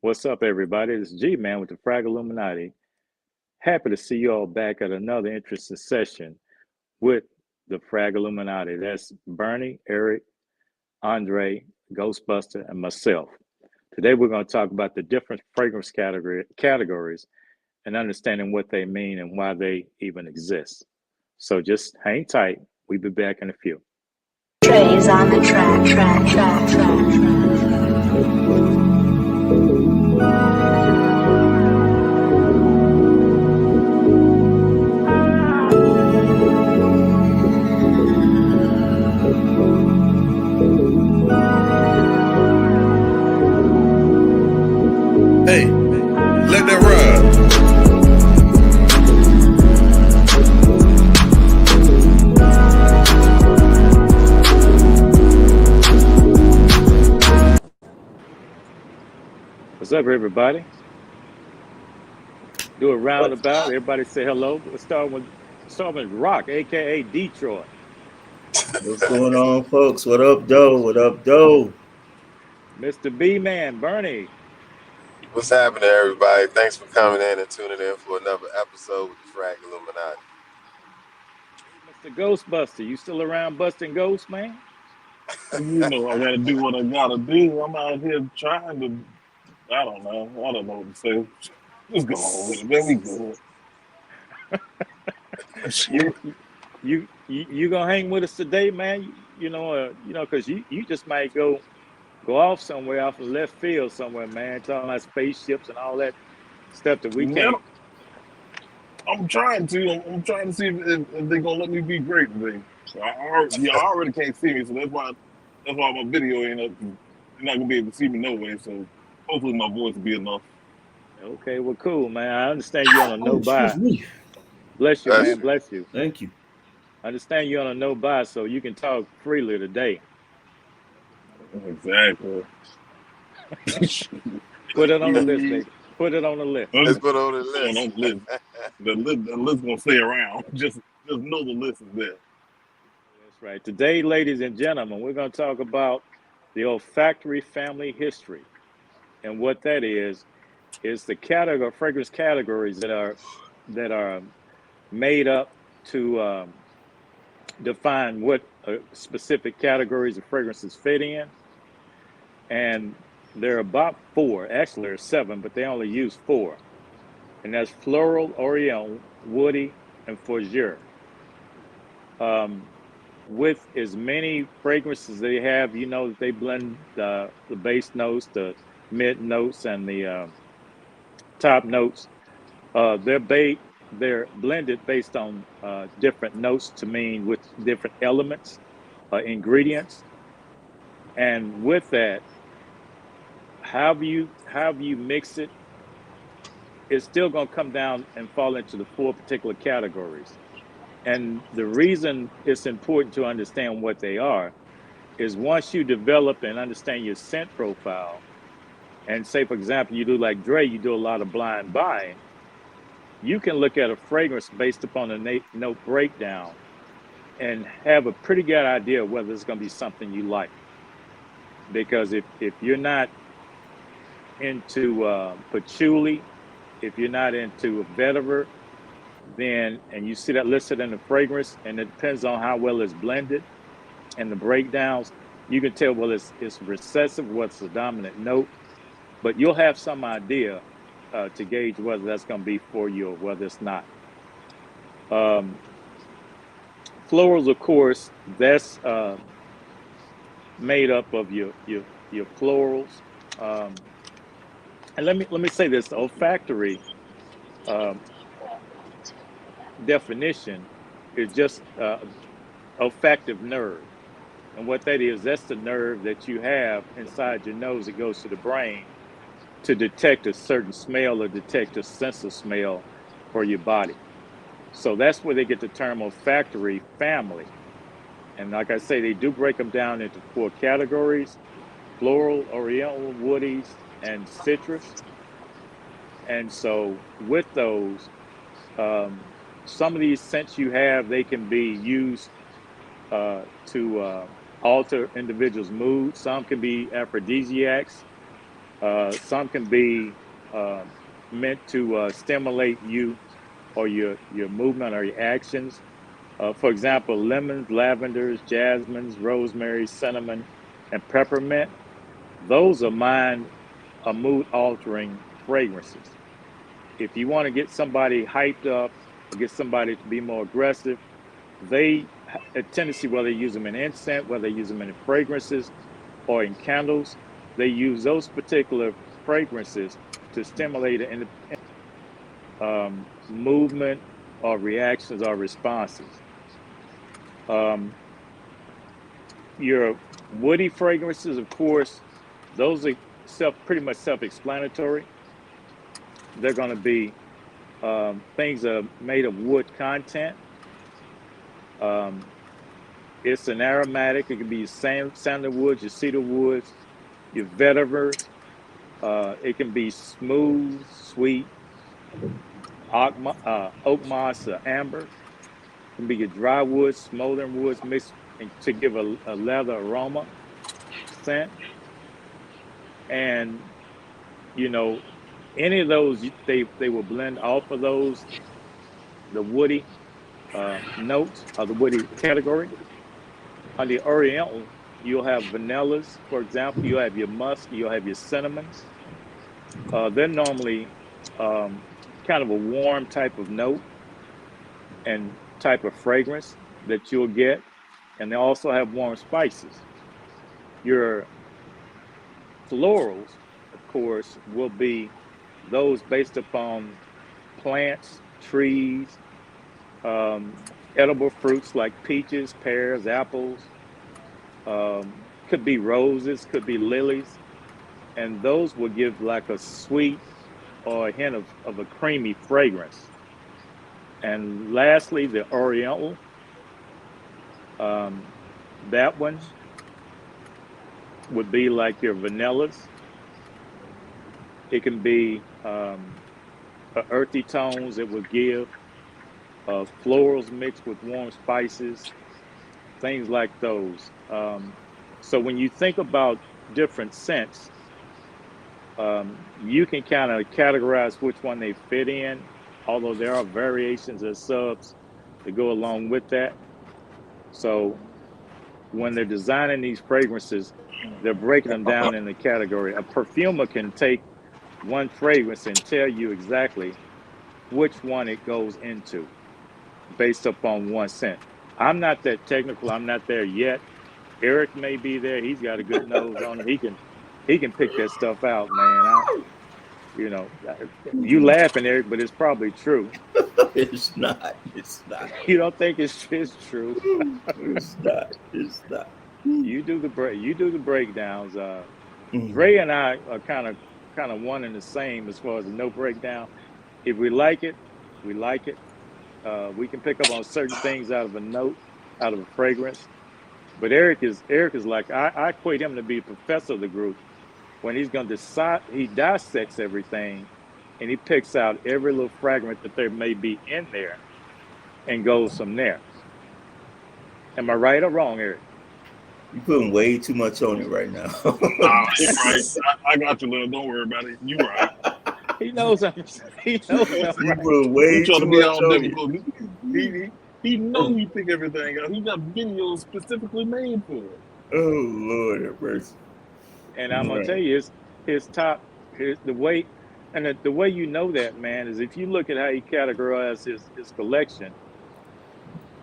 What's up, everybody? This is G Man with the Frag Illuminati. Happy to see you all back at another interesting session with the Frag Illuminati. That's Bernie, Eric, Andre, Ghostbuster, and myself. Today, we're going to talk about the different fragrance categories and understanding what they mean and why they even exist. So just hang tight. We'll be back in a few. Trey is on the track. Hey, let that ride. What's up, everybody? Do a roundabout. Everybody say hello. Let's start with Rock, aka Detroit. What's going on, folks? What up, Doe? What up, Doe? Mr. B Man, Bernie. What's happening, everybody? Thanks for coming in and tuning in for another episode with the Frag Illuminati. Mr. Ghostbuster, you still around busting ghosts, man? You know, I gotta do what I gotta do. I'm out here trying to. I don't know. I don't know what to say. Just go on with it, man. We good. You gonna hang with us today, man? Because you just might go off somewhere off of left field somewhere, man. Talking about spaceships and all that stuff that we Man, can't. I'm trying to. I'm trying to see if they're gonna let me be great today. So y'all already can't see me, so that's why my video ain't up. You're not gonna be able to see me no way. So hopefully my voice will be enough. Okay, well, cool, man. I understand you on a no buy. Excuse me. Bless you, Bless man. you. Bless you. Thank you. I understand you on a no buy, so you can talk freely today. Exactly. Put it on the list, baby. Put it on the list. Let's put on the On list. the list. The list gonna stay around. Just know the list is there. That's right. Today, ladies and gentlemen, we're going to talk about the olfactory family history. And what that is the fragrance categories that are made up to define what specific categories of fragrances fit in. And there are about four. Actually, there are seven, but they only use four. And that's floral, oriental, woody, and fougere. With as many fragrances they have, you know that they blend the base notes, the mid notes, and the top notes. They're blended based on different notes to mean with different elements, ingredients, and with that, however you mix it, it's still going to come down and fall into the four particular categories. And the reason it's important to understand what they are is once you develop and understand your scent profile, and say, for example, you do like Dre, you do a lot of blind buying, you can look at a fragrance based upon a note breakdown and have a pretty good idea of whether it's going to be something you like. Because if you're not into patchouli, if you're not into vetiver, then, and you see that listed in the fragrance, and it depends on how well it's blended and the breakdowns, you can tell, well, it's recessive, what's the dominant note, but you'll have some idea to gauge whether that's going to be for you or whether it's not. Florals, of course, that's made up of your florals. And let me say this: the olfactory definition is just olfactive nerve. And what that is, that's the nerve that you have inside your nose that goes to the brain to detect a certain smell or detect a sense of smell for your body. So that's where they get the term olfactory family. And like I say, they do break them down into four categories: floral, oriental, woodies, and citrus. And so with those, some of these scents you have, they can be used to alter individuals' mood. Some can be aphrodisiacs. Some can be meant to stimulate you or your movement or your actions. For example, lemons, lavenders, jasmines, rosemary, cinnamon, and peppermint. Those are mood altering fragrances. If you want to get somebody hyped up or get somebody to be more aggressive, they a tendency, whether they use them in incense, whether they use them in fragrances or in candles, they use those particular fragrances to stimulate movement or reactions or responses. Your woody fragrances, of course, those are pretty much self-explanatory. They're going to be things that are made of wood content. It's an aromatic. It can be sandalwoods, your cedar woods, your vetivers. It can be smooth, sweet, oak moss, or amber. It can be your dry woods, smoldering woods mixed to give a leather aroma scent. And, any of those, they will blend off of those, the woody notes or the woody category. On the Oriental, you'll have vanillas, for example. You'll have your musk, you'll have your cinnamons. They're normally kind of a warm type of note and type of fragrance that you'll get. And they also have warm spices. Your florals, of course, will be those based upon plants, trees, edible fruits like peaches, pears, apples, could be roses, could be lilies, and those will give like a sweet or a hint of a creamy fragrance. And lastly, the Oriental, that one would be like your vanillas. It can be earthy tones that will give florals mixed with warm spices, things like those. So when you think about different scents, you can kind of categorize which one they fit in, although there are variations or subs that go along with that. So when they're designing these fragrances, they're breaking them down in the category. A perfumer can take one fragrance and tell you exactly which one it goes into based upon one scent. I'm not that technical. I'm not there yet. Eric may be there. He's got a good nose on him. He can pick that stuff out, man. You laughing, Eric, but it's probably true. It's not. It's not. You don't think it's true? It's not. It's not. You do the breakdowns. Dre and I are kind of one and the same as far as the note breakdown. If we like it, we like it. We can pick up on certain things out of a note, out of a fragrance. But Eric is like, I equate him to be a professor of the group. When he's going to decide, he dissects everything, and he picks out every little fragment that there may be in there, and goes from there. Am I right or wrong, Eric? You're putting way too much on it right now. You're right. I got you, Lil. Don't worry about it. You right. He knows I'm right. You put way too much on it. He knows he pick everything out. He got videos specifically made for it. Oh Lord have mercy. And I'm gonna tell you, the way you know that, man, is if you look at how he categorized his collection,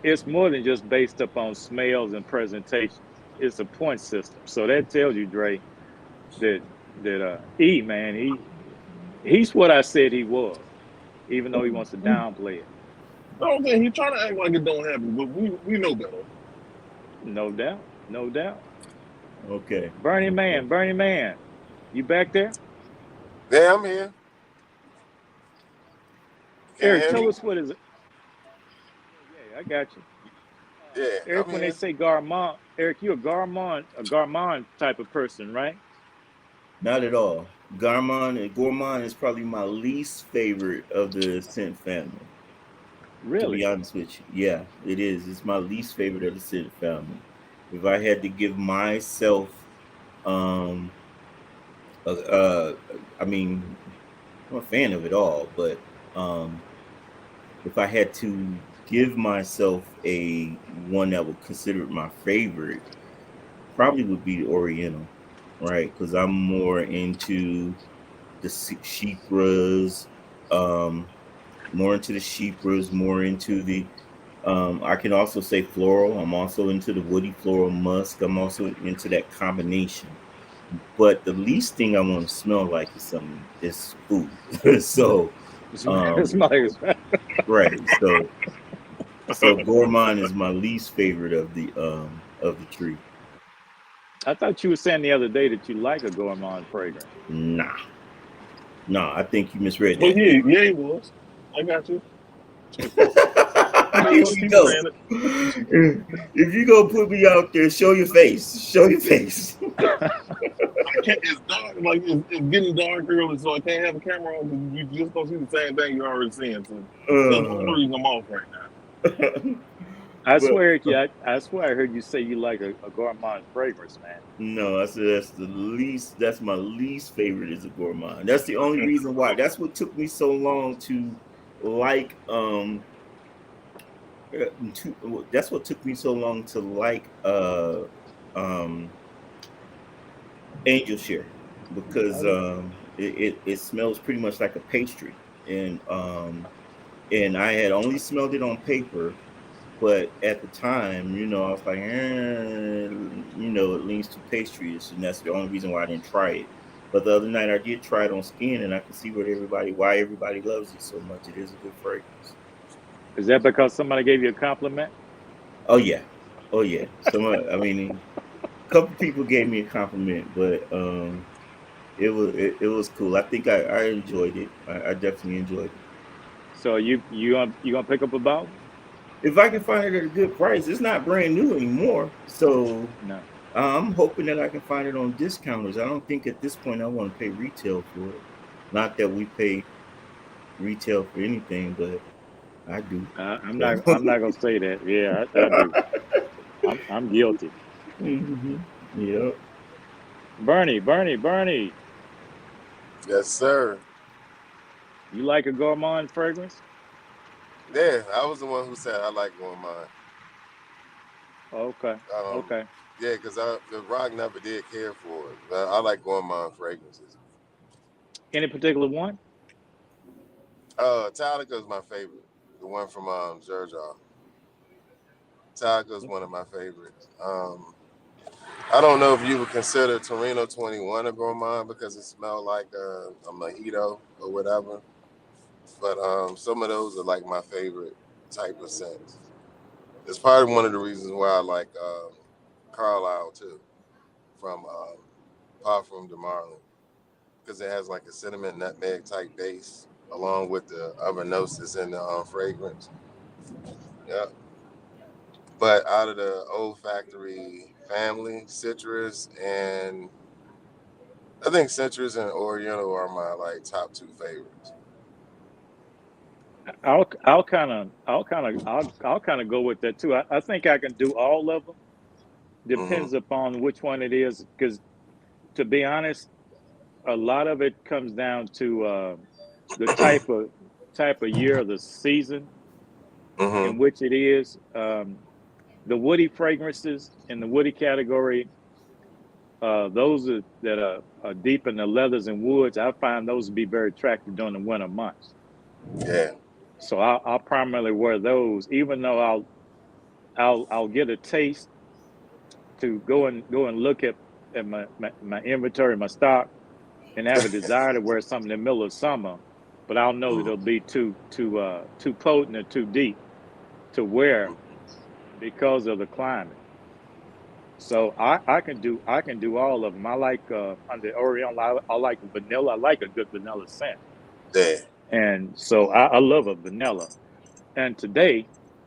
it's more than just based upon smells and presentation. It's a point system. So that tells you, Dre, that he's what I said he was, even though he wants to downplay it. I don't think he's trying to act like it don't happen, but we know better. No doubt. Okay. Bernie Man, you back there? Yeah, I'm here. Eric, tell us what is it. Yeah, I got you. Yeah, Eric, when they say gourmand, Eric, you're a gourmand type of person, right? Not at all. Gourmand is probably my least favorite of the scent family. Really? To be honest with you. Yeah, it is. It's my least favorite of the scent family. If I had to give myself I mean, I'm a fan of it all, but um, if I had to give myself a one that would consider it my favorite, probably would be the Oriental, right? Because I'm more into the Sheepras, um, more into the Sheepras, more into the. I can also say floral. I'm also into the woody floral musk. I'm also into that combination. But the least thing I want to smell like is food. So, It's um, right. So gourmand is my least favorite of the tree. I thought you were saying the other day that you like a gourmand fragrance. Nah, nah. I think you misread But that. yeah, he was. I got you. Here we go. If you gonna put me out there, show your face. Show your face. I can't. It's dark. Like it's getting dark early, so I can't have a camera on. Because you just gonna see the same thing you're already seeing. So that's the only reason I'm off right now. I But swear, I swear, I heard you say you like a gourmand fragrance, man. no, I said that's the least. That's my least favorite is a gourmand. That's the only reason why. That's what took me so long to like. That's what took me so long to like. Um, Angel Share because it smells pretty much like a pastry, and I had only smelled it on paper, but at the time, I was like, it leans to pastries, and that's the only reason why I didn't try it. But the other night I did try it on skin, and I can see why everybody loves it so much. It is a good fragrance. Is that because somebody gave you a compliment? Oh yeah. I mean, a couple people gave me a compliment, but it was cool. I think I enjoyed it. I definitely enjoyed it. So you gonna pick up a bottle? If I can find it at a good price, it's not brand new anymore. So No. I'm hoping that I can find it on discounters. I don't think at this point I want to pay retail for it. Not that we pay retail for anything, but I do. I'm not gonna say that. Yeah, I do. I'm guilty. Mm-hmm. Yep. Bernie, Yes, sir. you like a gourmand fragrance? Yeah, I was the one who said I like gourmand. Okay. Okay. Yeah, because the Rock never did care for it. But I like gourmand fragrances. Any particular one? Talica is my favorite. The one from Xerjar. Talica is one of my favorites. I don't know if you would consider Torino 21 a gourmand because it smelled like a mojito or whatever. But some of those are like my favorite type of scents. It's probably one of the reasons why I like Carlisle too, from Parfum de Marlin, because it has like a cinnamon nutmeg type base along with the other notes that's in the fragrance. Yeah. But out of the Old Factory family, Citrus and I think Citrus and Oriental are my like top two favorites. I'll kind of go with that too. I think I can do all of them. Depends upon which one it is, because to be honest, a lot of it comes down to the type of year of the season in which it is. The woody fragrances in the woody category, those that are deep in the leathers and woods, I find those to be very attractive during the winter months. Yeah. So I'll primarily wear those, even though I'll get a taste to go and look at my inventory, my stock, and have a desire to wear something in the middle of summer, but I'll know that it'll be too potent or too deep to wear because of the climate. So I can do all of them. I like under Oriental, I like vanilla. I like a good vanilla scent. Yeah. And so I love a vanilla. And today,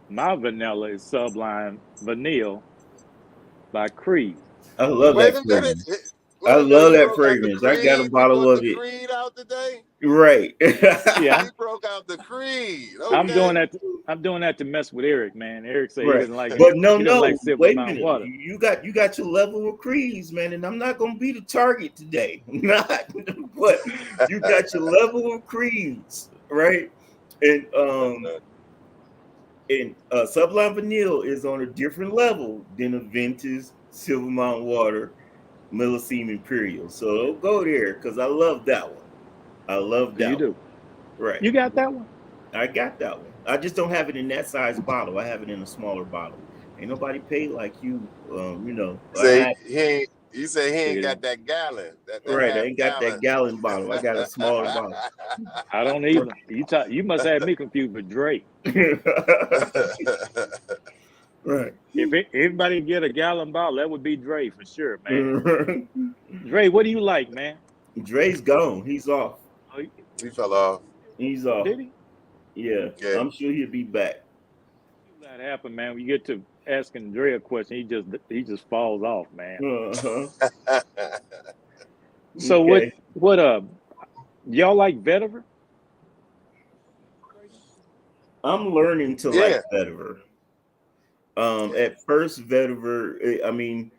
my vanilla is Sublime Vanille by Creed. I love Wait that a minute. fragrance. I love that fragrance. I got a bottle of the it. Creed out today? Right. Yeah, He broke out the Creed. I'm Okay. doing that. I'm doing that to mess with Eric, man. Eric said he Right. doesn't like But no, he doesn't no, like Silver wait a Mountain minute. water. You got your level of creeds, man, and I'm not gonna be the target today. Not, but you got your level of creeds, right? And Sublime Vanille is on a different level than Aventus, Silver Mountain Water, Millesime Imperial. So don't go there because I love that one. I love that You do. one. Right. You got that one? I got that one. I just don't have it in that size bottle. I have it in a smaller bottle. Ain't nobody paid like you. You know. Say you say he ain't got that gallon. That Right. I half ain't got that gallon bottle. I got a smaller bottle. I don't either. You must have me confused with Drake. Right. If everybody get a gallon bottle, that would be Dre for sure, man. Dre, what do you like, man? Dre's gone. He's off. Oh, He fell off. He's off. did he? Yeah. Okay. I'm sure he'll be back. That happen, man. When you get to asking Dre a question, he just falls off, man. Uh-huh. So Okay. what y'all like vetiver? I'm learning to Yeah. like vetiver. At first, vetiver, I mean,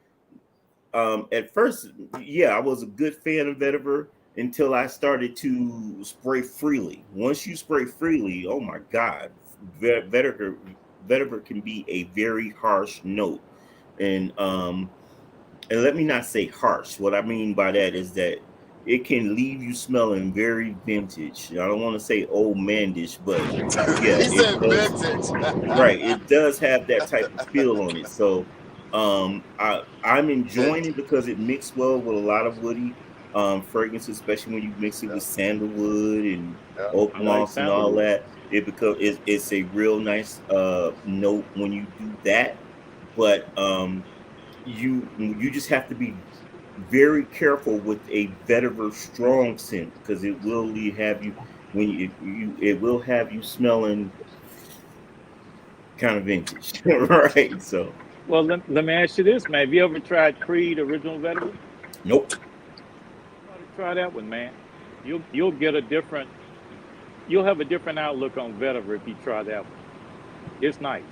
at first, yeah, I was a good fan of vetiver until I started to spray freely. Once you spray freely, oh my God, vetiver can be a very harsh note. And let me not say harsh. What I mean by that is that it can leave you smelling very vintage. I don't want to say old mandish, but yeah, He said it does, vintage. right. It does have that type of feel on it. So I'm enjoying it because it mixed well with a lot of woody fragrances, especially when you mix it with sandalwood and oak I like moss and all sandalwood. that. It becomes it's a real nice note when you do that. But you just have to be very careful with a vetiver strong scent because it will have you it will have you smelling kind of vintage, right? So, Well, let me ask you this, man. Have you ever tried Creed Original Vetiver? nope. Try that one, man. You'll get you'll have a different outlook on vetiver if you try that one. It's nice.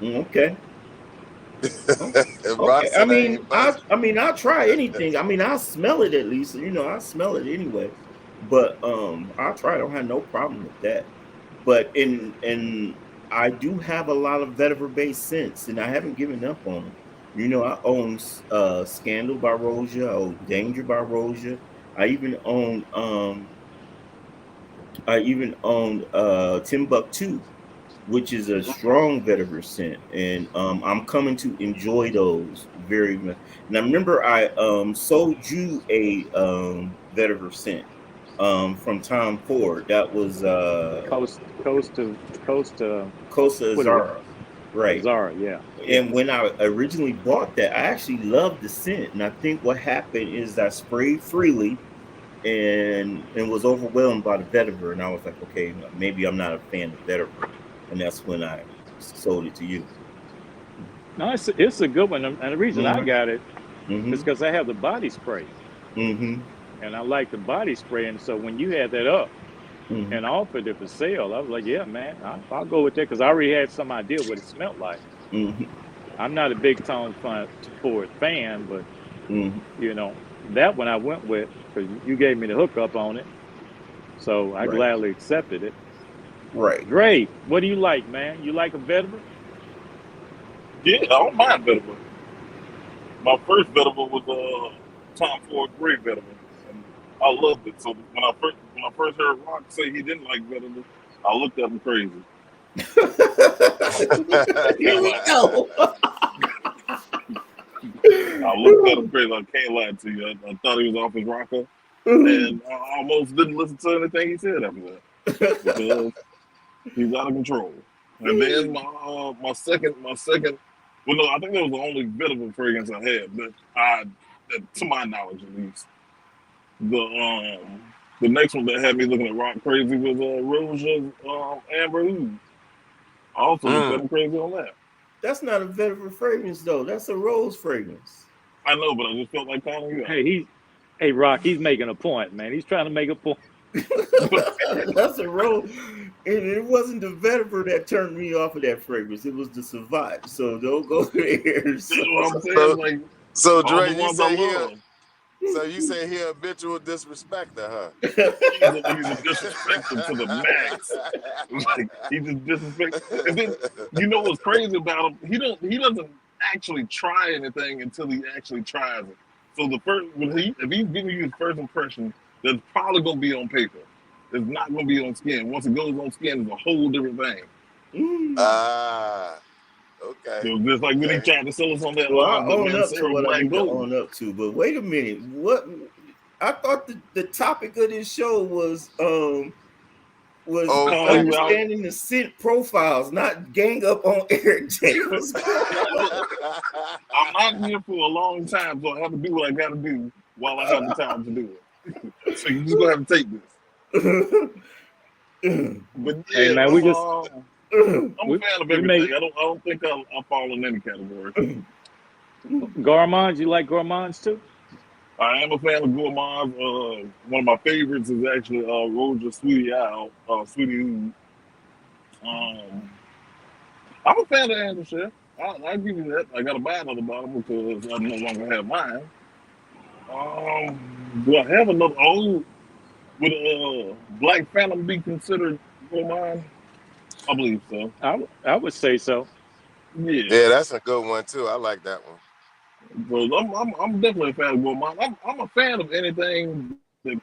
Okay. If Rock Okay. said that ain't busted. I mean, I'll try anything. I mean, I'll smell it at least. You know, I smell it anyway. But I'll try. I don't have no problem with that. But and I do have a lot of vetiver based scents, and I haven't given up on them. You know, I own Scandal by Rosia. I own Danger by Rosia. I even own Timbuktu, which is a strong vetiver scent, and I'm coming to enjoy those very much. And I remember I sold you a vetiver scent from Tom Ford. That was Costa Azara, right? Zara, yeah. And when I originally bought that, I actually loved the scent. And I think what happened is I sprayed freely and was overwhelmed by the vetiver. And I was like, okay, maybe I'm not a fan of vetiver. And that's when I sold it to you. No, it's a good one. And the reason I got it is because I have the body spray. Mm-hmm. And I like the body spray. And so when you had that up and offered it for sale, I was like, yeah, man, I'll go with that because I already had some idea what it smelled like. I'm not a big Tom Ford fan, but, you know, that one I went with because you gave me the hookup on it. So I gladly accepted it. Right. Dre, what do you like, man? You like a vetiver? Yeah, I don't mind vetiver. My first vetiver was Tom Ford Gray vetiver, and I loved it. So when I first heard Rock say he didn't like vetiver, I looked at him crazy. Here we go. I looked at him crazy. I can't lie to you. I thought he was off his rocker, and I almost didn't listen to anything he said after that because he's out of control. And then my second, well, no, I think that was the only vetiver fragrance I had, but to my knowledge at least, the next one that had me looking at Rock crazy was Rosia's Amber Oud. I also looked at him crazy on that. That's not a vetiver fragrance though. That's a rose fragrance. I know, but I just felt like calling you out. Hey, Rock, he's making a point, man. He's trying to make a point. That's a rose. it wasn't the vetiver that turned me off of that fragrance. It was the Savage. So don't go there. That's what I'm saying. So, Like so all Dre, the you ones I say here, love. so you say he habitual disrespecter, huh? He's a disrespectful to the max. Like he just disrespect. And then you know what's crazy about him? He doesn't actually try anything until he actually tries it. So the first if he's giving you his first impression, that's probably gonna be on paper. It's not gonna be on skin. Once it goes on skin, it's a whole different thing. Ah, okay. So just like when he Okay. tried to sell us on that Well, I that own up to Mancera what I Black need to Gold. own up to. But wait a minute. What I thought the topic of this show was Oh, calling you out. understanding the scent profiles, not gang up on Eric J. What's going on? I'm not here for a long time, so I have to do what I got to do while I have the time to do it. So you just gonna have to take this. But yeah, Hey, man, we just I'm a we, fan of we everything. made I don't think I'll fall in any category. gourmands. You like gourmands too? I am a fan of gourmands. One of my favorites is actually Roger Sweetie Owl, Sweetie Oud. I'm a fan of Andrew Chef. I'll give you that. I got to buy another bottle because I no longer have mine. Do I have another? Oh, would Black Phantom be considered gourmand? I believe so. I would say so. Yeah. yeah, that's a good one too. I like that one. So I'm definitely a fan of gourmand. I'm a fan of anything that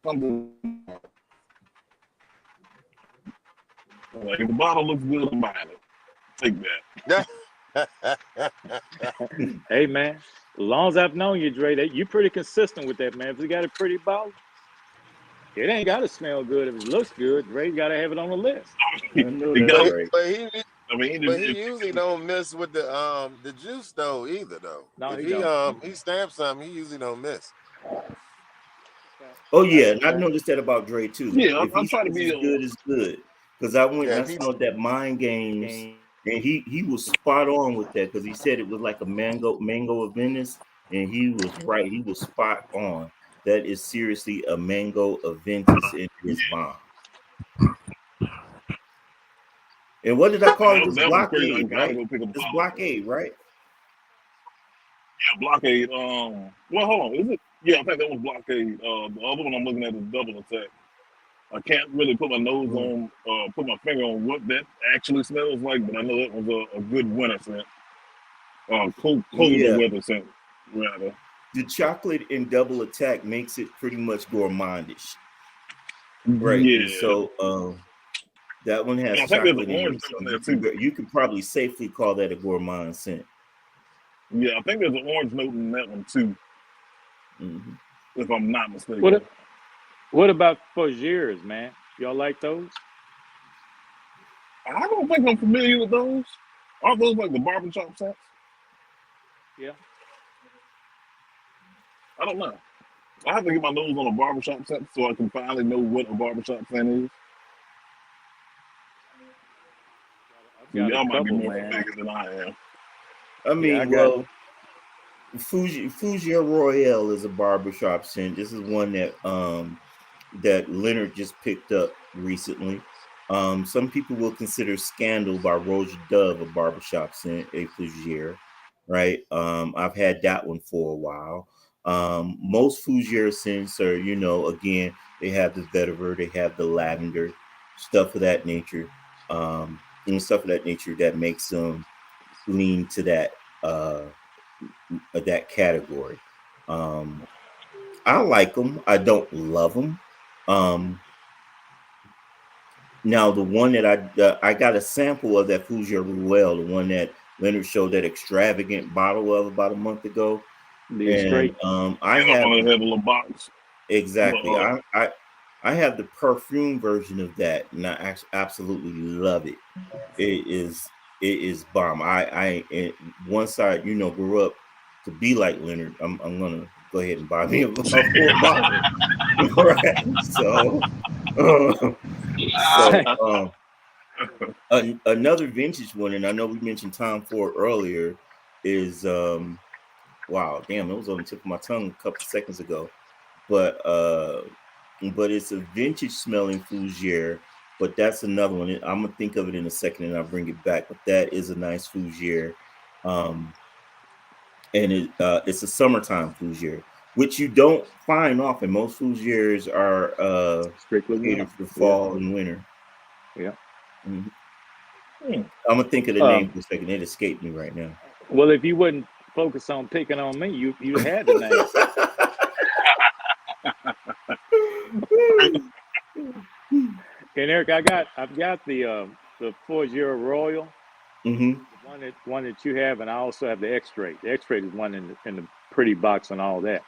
comes to like if the bottle looks good, I'm buying it. Take that. Hey, man, as long as I've known you, Dre, that you're pretty consistent with that, man. If you got a pretty bottle, it ain't got to smell good. If it looks good, Dre got to have it on the list. I know It that's got- right. But he usually don't mess with the juice though either though. No, if he don't. he stamps something, he usually don't miss. Oh yeah, I noticed that about Dre too. Yeah, If I'm he trying to says be it's good, it's good. Because I went Yeah, and I saw that Mind Games, and he was spot on with that because he said it was like a mango of Venice, and he was right. He was spot on. That is seriously a mango of Ventus in his bomb. And what did I call it? It's that was crazy. I blockade, gotta right? go pick up a It's bottle. blockade, right? Yeah, blockade. Well, hold on. Is it? Yeah, I think that was blockade. The other one I'm looking at is double attack. I can't really put my nose on, put my finger on what that actually smells like, but I know that was a good winter scent. Colder weather scent, rather. The chocolate in double attack makes it pretty much gourmandish, right? Yeah. And so that one has I think there's chocolate an in orange it. note in So there too. you could probably safely call that a gourmand scent. Yeah, I think there's an orange note in that one too, if I'm not mistaken. What about Fougères, man? Y'all like those? I don't think I'm familiar with those. Aren't those like the barbershop scents? Yeah. I don't know. I have to get my nose on a barbershop scent so I can finally know what a barbershop scent is. Got Y'all a might be couple, more man. familiar than I am. I mean, I got Fougere Royale is a barbershop scent. This is one that that Leonard just picked up recently. Some people will consider Scandal by Roger Dove a barbershop scent, a Fougere, right? I've had that one for a while. Most Fougere scents are, again, they have the vetiver, they have the lavender, stuff of that nature, and stuff of that nature that makes them lean to that category. I like them. I don't love them. Now the one that I got a sample of that Fougere Royale, the one that Leonard showed that extravagant bottle of about a month ago. these straight. I have a little box. exactly. I have the perfume version of that, and I absolutely love it. It is bomb. Once I grew up to be like Leonard, I'm gonna go ahead and buy me a full bottle. Right. Another vintage one, and I know we mentioned Tom Ford earlier, is wow, damn, it was on the tip of my tongue a couple seconds ago. But it's a vintage smelling Fougere but that's another one. I'm gonna think of it in a second and I'll bring it back. But that is a nice fougere. And it's a summertime fougere, which you don't find often. Most fougeres are Strictly catered winter. for fall and winter. Yeah. Mhm. Hmm. I'm gonna think of the name for a second. It escaped me right now. Well, if you wouldn't focus on picking on me, you had the name. And Eric, I've got the 4-0 Royal, Mm-hmm. one that you have, and I also have the X-Ray. The X-Ray is one in the pretty box and all that.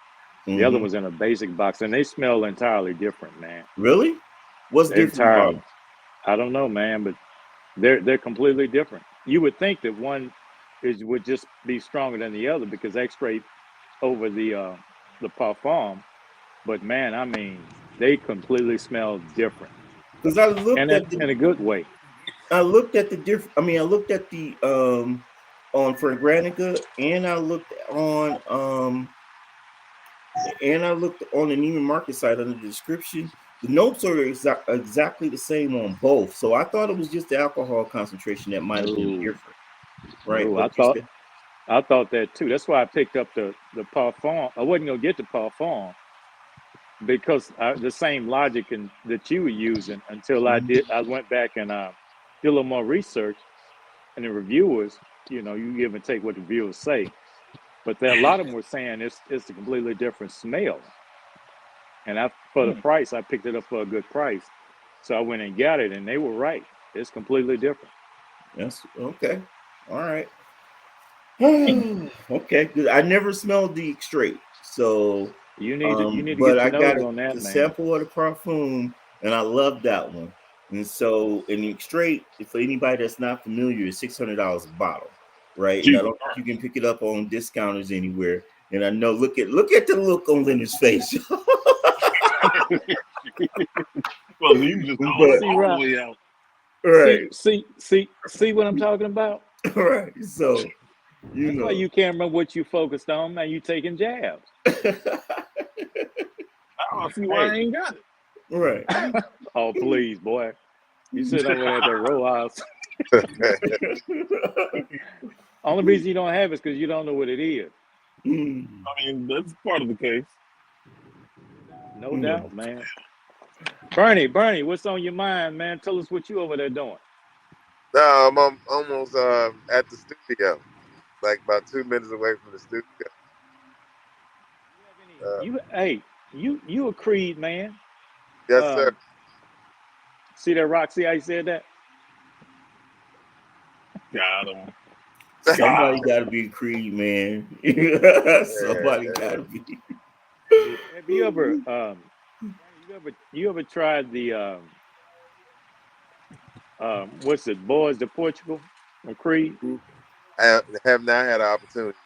The other Mm-hmm. one's in a basic box, and they smell entirely different, man. Really? What's different about Entirely. them? I don't know, man, but they're completely different. You would think that one would just be stronger than the other because X-Ray over the parfum, but man, I mean, they completely smell different, Because I and looked that at in a good way. I looked at the different. I mean, I looked at the on Fragrantica, and I looked on the Neiman Market site under the description. The notes are exactly the same on both. So I thought it was just the alcohol concentration that might have been No, different, right? no, What you said? I thought that too. That's why I picked up the parfum. I wasn't gonna get the parfum because the same logic that you were using until I went back and did a little more research, and the reviewers, you give and take what the reviewers say, but a lot of them were saying it's a completely different smell. And for the price, I picked it up for a good price. So I went and got it, and they were right. It's completely different. Yes. Okay. All right. Okay. Good. I never smelled the straight, so You need to but get I your got nose on the that, man. sample of the parfum, and I love that one. And so, in the straight, for anybody that's not familiar, it's $600 a bottle, right? And I Jesus don't think you can pick it up on discounters anywhere. And I know, look at the look on Leonard's face. Well, you just But See, all the Rob, way out. right, see what I'm talking about? right. So That's why you can't remember what you focused on, man. You taking jabs. I don't see why I Hey, ain't got it. right. oh please, boy, you sitting over there at that row house. Only reason you don't have it is because you don't know what it is. Mm. I mean, that's part of the case. No doubt, man. Bernie, what's on your mind, man? Tell us what you over there doing. No, I'm almost at the studio, like about 2 minutes away from the studio. You a Creed man? Yes, sir. See that Roxy? I said that. Got him. Somebody got to be Creed, man. Somebody got to be. Have you ever you ever tried the what's it, Boys to Portugal from Creed? I have not had an opportunity.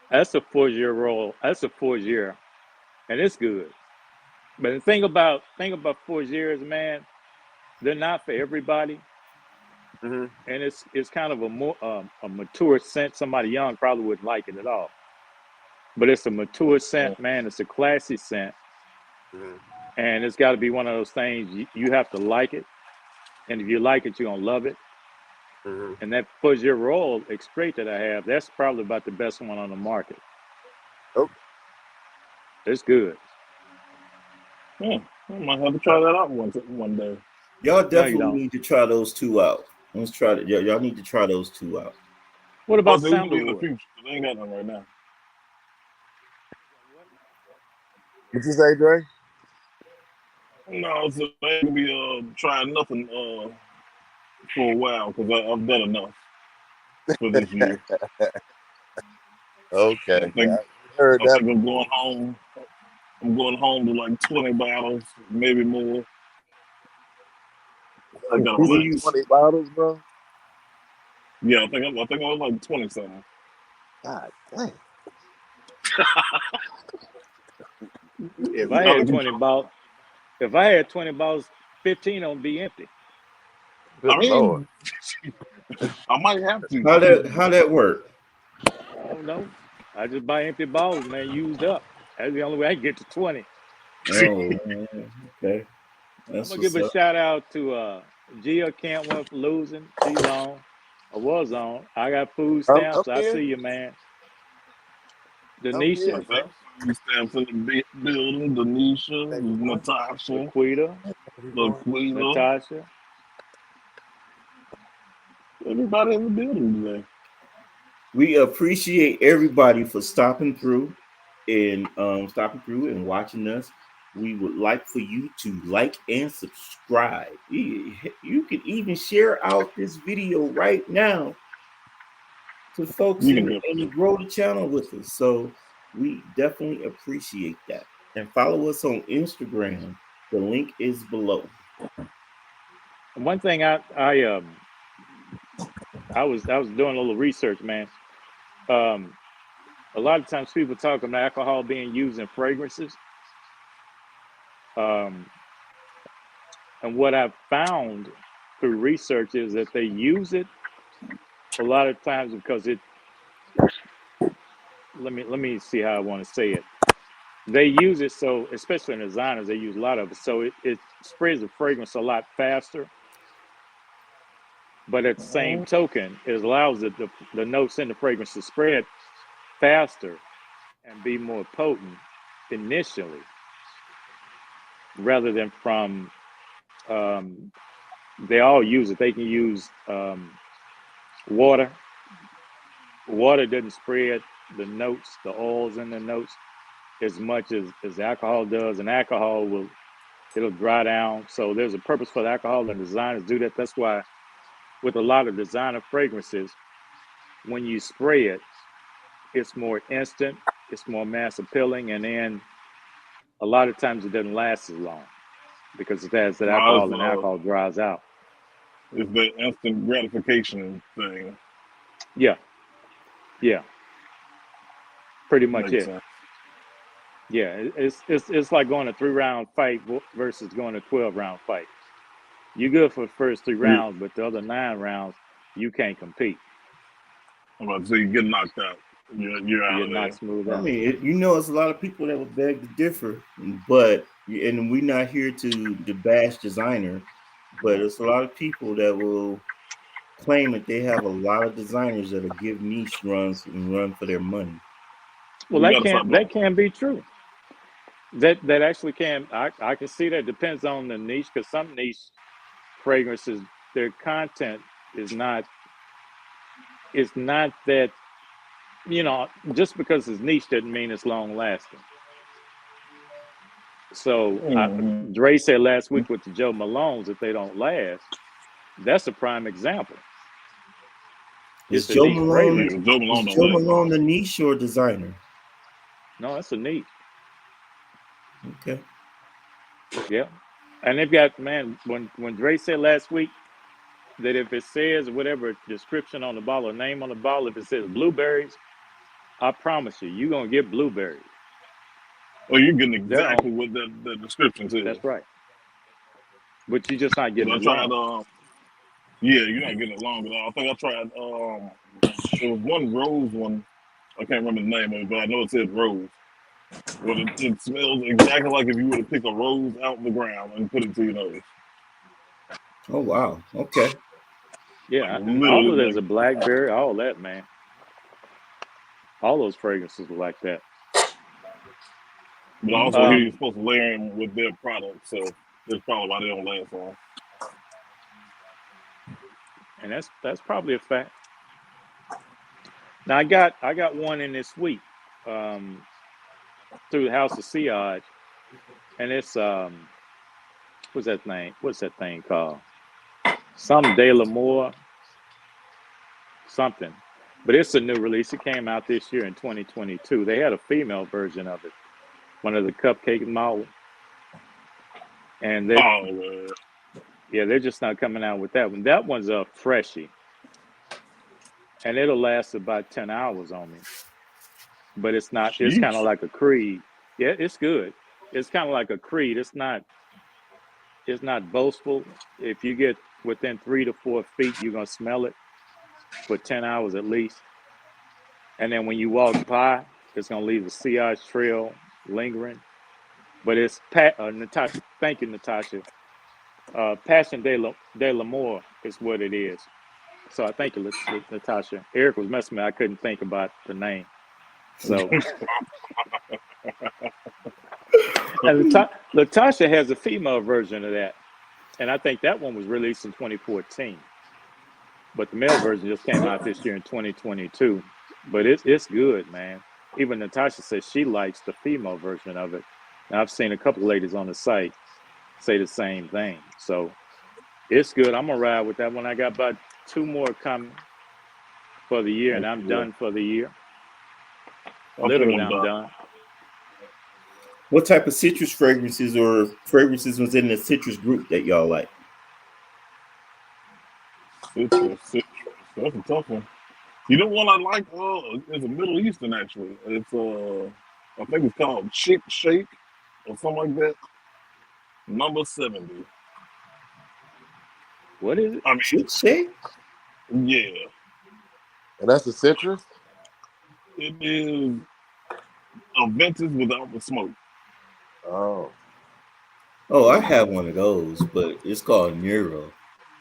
That's a 4-year roll. That's a 4-year, and it's good. But the thing about 4 years, man, they're not for everybody, Mm-hmm. and it's kind of a mature scent. Somebody young probably wouldn't like it at all, but it's a mature scent, man. It's a classy scent, Mm-hmm. and it's got to be one of those things you have to like it, and if you like it, you're gonna love it. Mm-hmm. And that 4-year roll extrait that I have, that's probably about the best one on the market. Oh. It's good. I might have to try that out one day. Y'all No, you definitely don't. need to try those two out. Let's try it. Y'all need to try those two out. What Oh, about they will be in the sandalwood? future. They ain't got none right now. What you say, Dre? No, so I ain't gonna be trying nothing for a while because I've done enough for this year. Okay. I think Heard that. I'm going home. I'm going home to like 20 bottles, maybe more. I got Who do like you? 20 bottles, bro. I think I was like 20 something. God dang. If I had 20 balls, 15 on be empty. Good I Lord. mean, I might have to. How that work? I don't know. I just buy empty bottles, man, used up. That's the only way I can get to 20. Oh, okay. I'm That's gonna give what's a up. shout out to Gia Cantwell for losing. She's on. I was on. I got food I'm stamps. I here. see you, man. I'm Denisha, here. Like that. We stamps in the building. Denisha, Everyone. Natasha, Laquita, Everyone. Laquila, Natasha. everybody in the building today. We appreciate everybody for stopping through and watching us. We would like for you to like and subscribe. You can even share out this video right now to folks You can and, do it. and grow the channel with us. So we definitely appreciate that. And follow us on Instagram. The link is below. One thing I was doing a little research, man. A lot of times people talk about alcohol being used in fragrances. And what I've found through research is that they use it a lot of times because let me see how I want to say it. They use it so, especially in designers, they use a lot of it. So it spreads the fragrance a lot faster. But at the same token, it allows the notes in the fragrance to spread faster and be more potent initially, rather than from they all use it. They can use water. Water doesn't spread the notes, the oils in the notes as much as alcohol does, and alcohol it'll dry down. So there's a purpose for the alcohol, and designers do that. That's why with a lot of designer fragrances, when you spray it, it's more instant, it's more mass appealing, and then a lot of times it doesn't last as long because it has that alcohol, and alcohol dries out. It's the instant gratification thing. Yeah, yeah, pretty much Makes it. sense. Yeah, it's like going a 3-round fight versus going a 12-round fight. You good for the first 3 You, rounds, but the other 9 rounds you can't compete. I'm about to say you get knocked out. You're out You're of not there. smooth I out. mean, it's a lot of people that would beg to differ, but and we're not here to bash designer, but it's a lot of people that will claim that they have a lot of designers that'll give niche runs and run for their money. Well, You got to stop doing that can be true. That actually can. I can see that. It depends on the niche, because some niche fragrances, their content is not that, just because it's niche doesn't mean it's long lasting. So Mm-hmm. Dre said last week with the Joe Malones, if they don't last, that's a prime example. Is It's a Joe niche Malone fragrance. Yeah, Joe Malone is don't Joe last long. Malone the niche or designer? No, it's a niche. Okay. Yeah. And they've got, man, when Dre said last week that if it says whatever description on the bottle or name on the bottle, if it says blueberries, I promise you're gonna get blueberries. Oh, you're getting They're on. exactly what the description says. That's right. But you're just not getting I it tried. long. Yeah, you're not getting it long at all. I think I tried. There was one rose one. I can't remember the name of it, but I know it said rose. But it smells exactly like if you were to pick a rose out of the ground and put it to your nose. Oh wow. Okay. Yeah, Like all of literally, there's like. a blackberry, all that, man. All those fragrances are like that. But I also hear Okay. you're supposed to layer them with their product, so that's probably why they don't last long. And that's probably a fact. Now I got one in this week, through the House of Siage, and it's what's that thing called? Some De l'Amour, something. But it's a new release. It came out this year in 2022. They had a female version of it, one of the cupcake model. And they're just not coming out with that one. That one's a freshie. And it'll last about 10 hours on me. But it's kind sheesh. of like a Creed. Yeah, it's good. It's kind of like a Creed. It's not boastful. If you get within 3 to 4 feet, you're gonna smell it for 10 hours at least. And then when you walk by, it's gonna leave the Siage trail lingering. But it's Natasha. Thank you, Natasha. Passion de l'Amour is what it is. So I thank you, Natasha. Eric was messing me. I couldn't think about the name. So and Latasha has a female version of that, and I think that one was released in 2014. But the male version just came out this year in 2022. But it's good, man. Even Natasha says she likes the female version of it. And I've seen a couple of ladies on the site say the same thing. So it's good. I'm gonna ride with that one. I got about 2 more coming for the year, and I'm done for the year. Literally, I'm done. What type of citrus fragrances or fragrances was in the citrus group that y'all like? Citrus. That's a tough one. You know what I like? It's a Middle Eastern actually. It's I think it's called Chick Shake or something like that. Number 70. What is it? I mean, Chick Shake? yeah, And that's the citrus. it is a vintage without the smoke. Oh, Oh, I have one of those, but it's called Nero.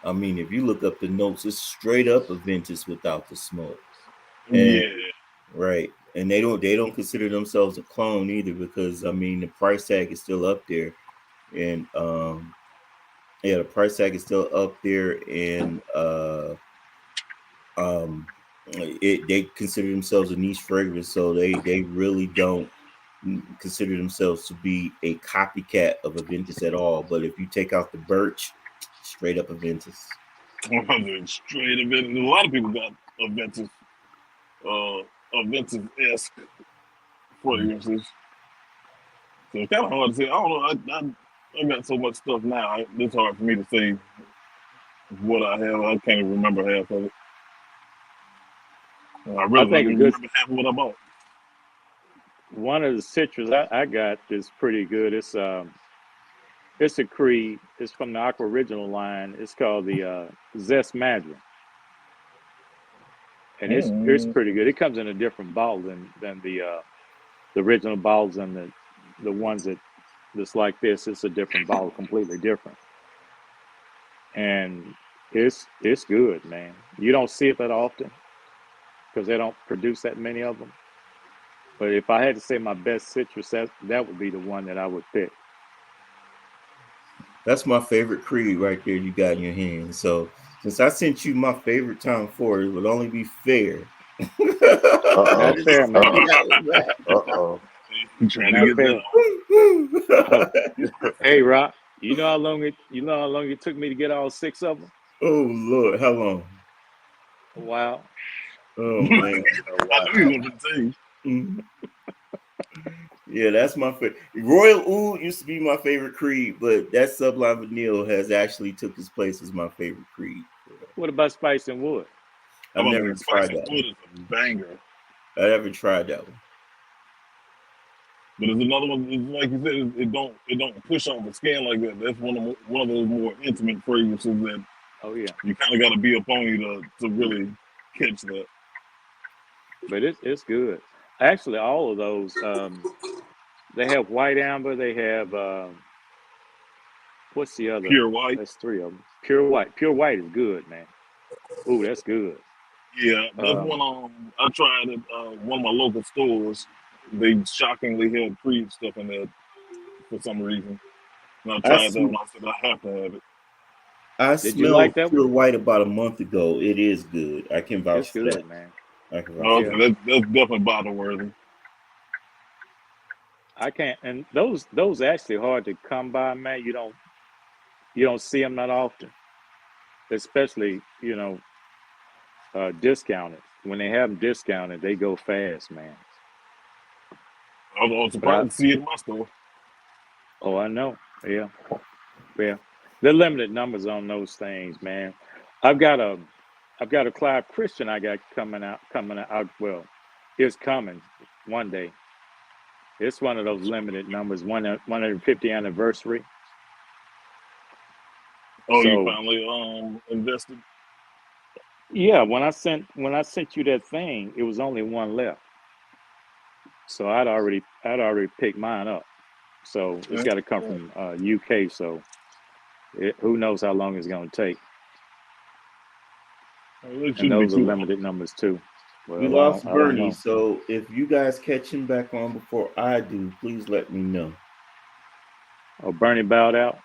I mean, if you look up the notes, it's straight up a vintage without the smoke. And, Yeah. right. And they don't consider themselves a clone either, because I mean the price tag is still up there. And yeah, the price tag is still up there, and they consider themselves a niche fragrance, so they really don't consider themselves to be a copycat of Aventus at all. But if you take out the birch, straight up Aventus. Straight Aventus. A lot of people got Aventus-esque fragrances. So it's kind of hard to say. I don't know. I got so much stuff now. It's hard for me to say what I have. I can't even remember half of it. I really I think don't a good remember half of what I bought. one of the citrus I got is pretty good. It's a Creed. It's from the Aqua Original line. It's called the Zest Magic, and it's pretty good. It comes in a different bottle than the original bottles and the ones that's like this. It's a different bottle, completely different, and it's good, man. You don't see it that often because they don't produce that many of them. But if I had to say my best citrus, that would be the one that I would pick. That's my favorite Creed right there you got in your hand. So since I sent you my favorite Tom Ford, it would only be fair. Not fair, man. Uh-oh. You trying Not to get fair. that? Hey, Rock, you know how long it took me to get all 6 of them? Oh Lord, how long? Wow. Oh man. Oh, I wow. knew you were going to say. Mhm. Yeah, that's my favorite. Royal Oud used to be my favorite Creed, but that Sublime Vanille has actually took his place as my favorite Creed. What about Spice and Wood? I've I'm never about to say tried Spicy that Wood one. is a banger. I never tried that one. But there's another one, like you said, it don't push on the skin like that. That's one of those more intimate fragrances that Oh yeah, you kind of got to be up on you to really catch that. but it's good. Actually, all of those they have white amber. They have what's the other? Pure white. That's 3 of them. Pure white. Pure white is good, man. Ooh, that's good. Yeah, that's one. I tried at one of my local stores. They shockingly had Creed stuff in there for some reason. And I tried that one. I said I have to have it. I Did you like smelled that Pure one? White about a month ago. It is good. I can vouch It's for that. good, man. I can vouch Oh, for okay, that. that's definitely bottle worthy. I can't. And those actually hard to come by, man. You don't see them that often, especially discounted. When they have them discounted, they go fast, man. I was But surprised to see it in my store. I know. Yeah. They're limited numbers on those things, man. I've got a Clive Christian I got coming out. Well, it's coming one day. It's one of those limited numbers, 150 anniversary. Oh, you So finally invested? yeah, when I sent you that thing, it was only one left. So I'd already picked mine up. So it's Yeah. got to come from UK. So Who knows how long it's going to take? It And shouldn't be those are too long. limited numbers too. We Well, lost I don't Bernie, know. so if you guys catch him back on before I do, please let me know. Oh, Bernie bowed out.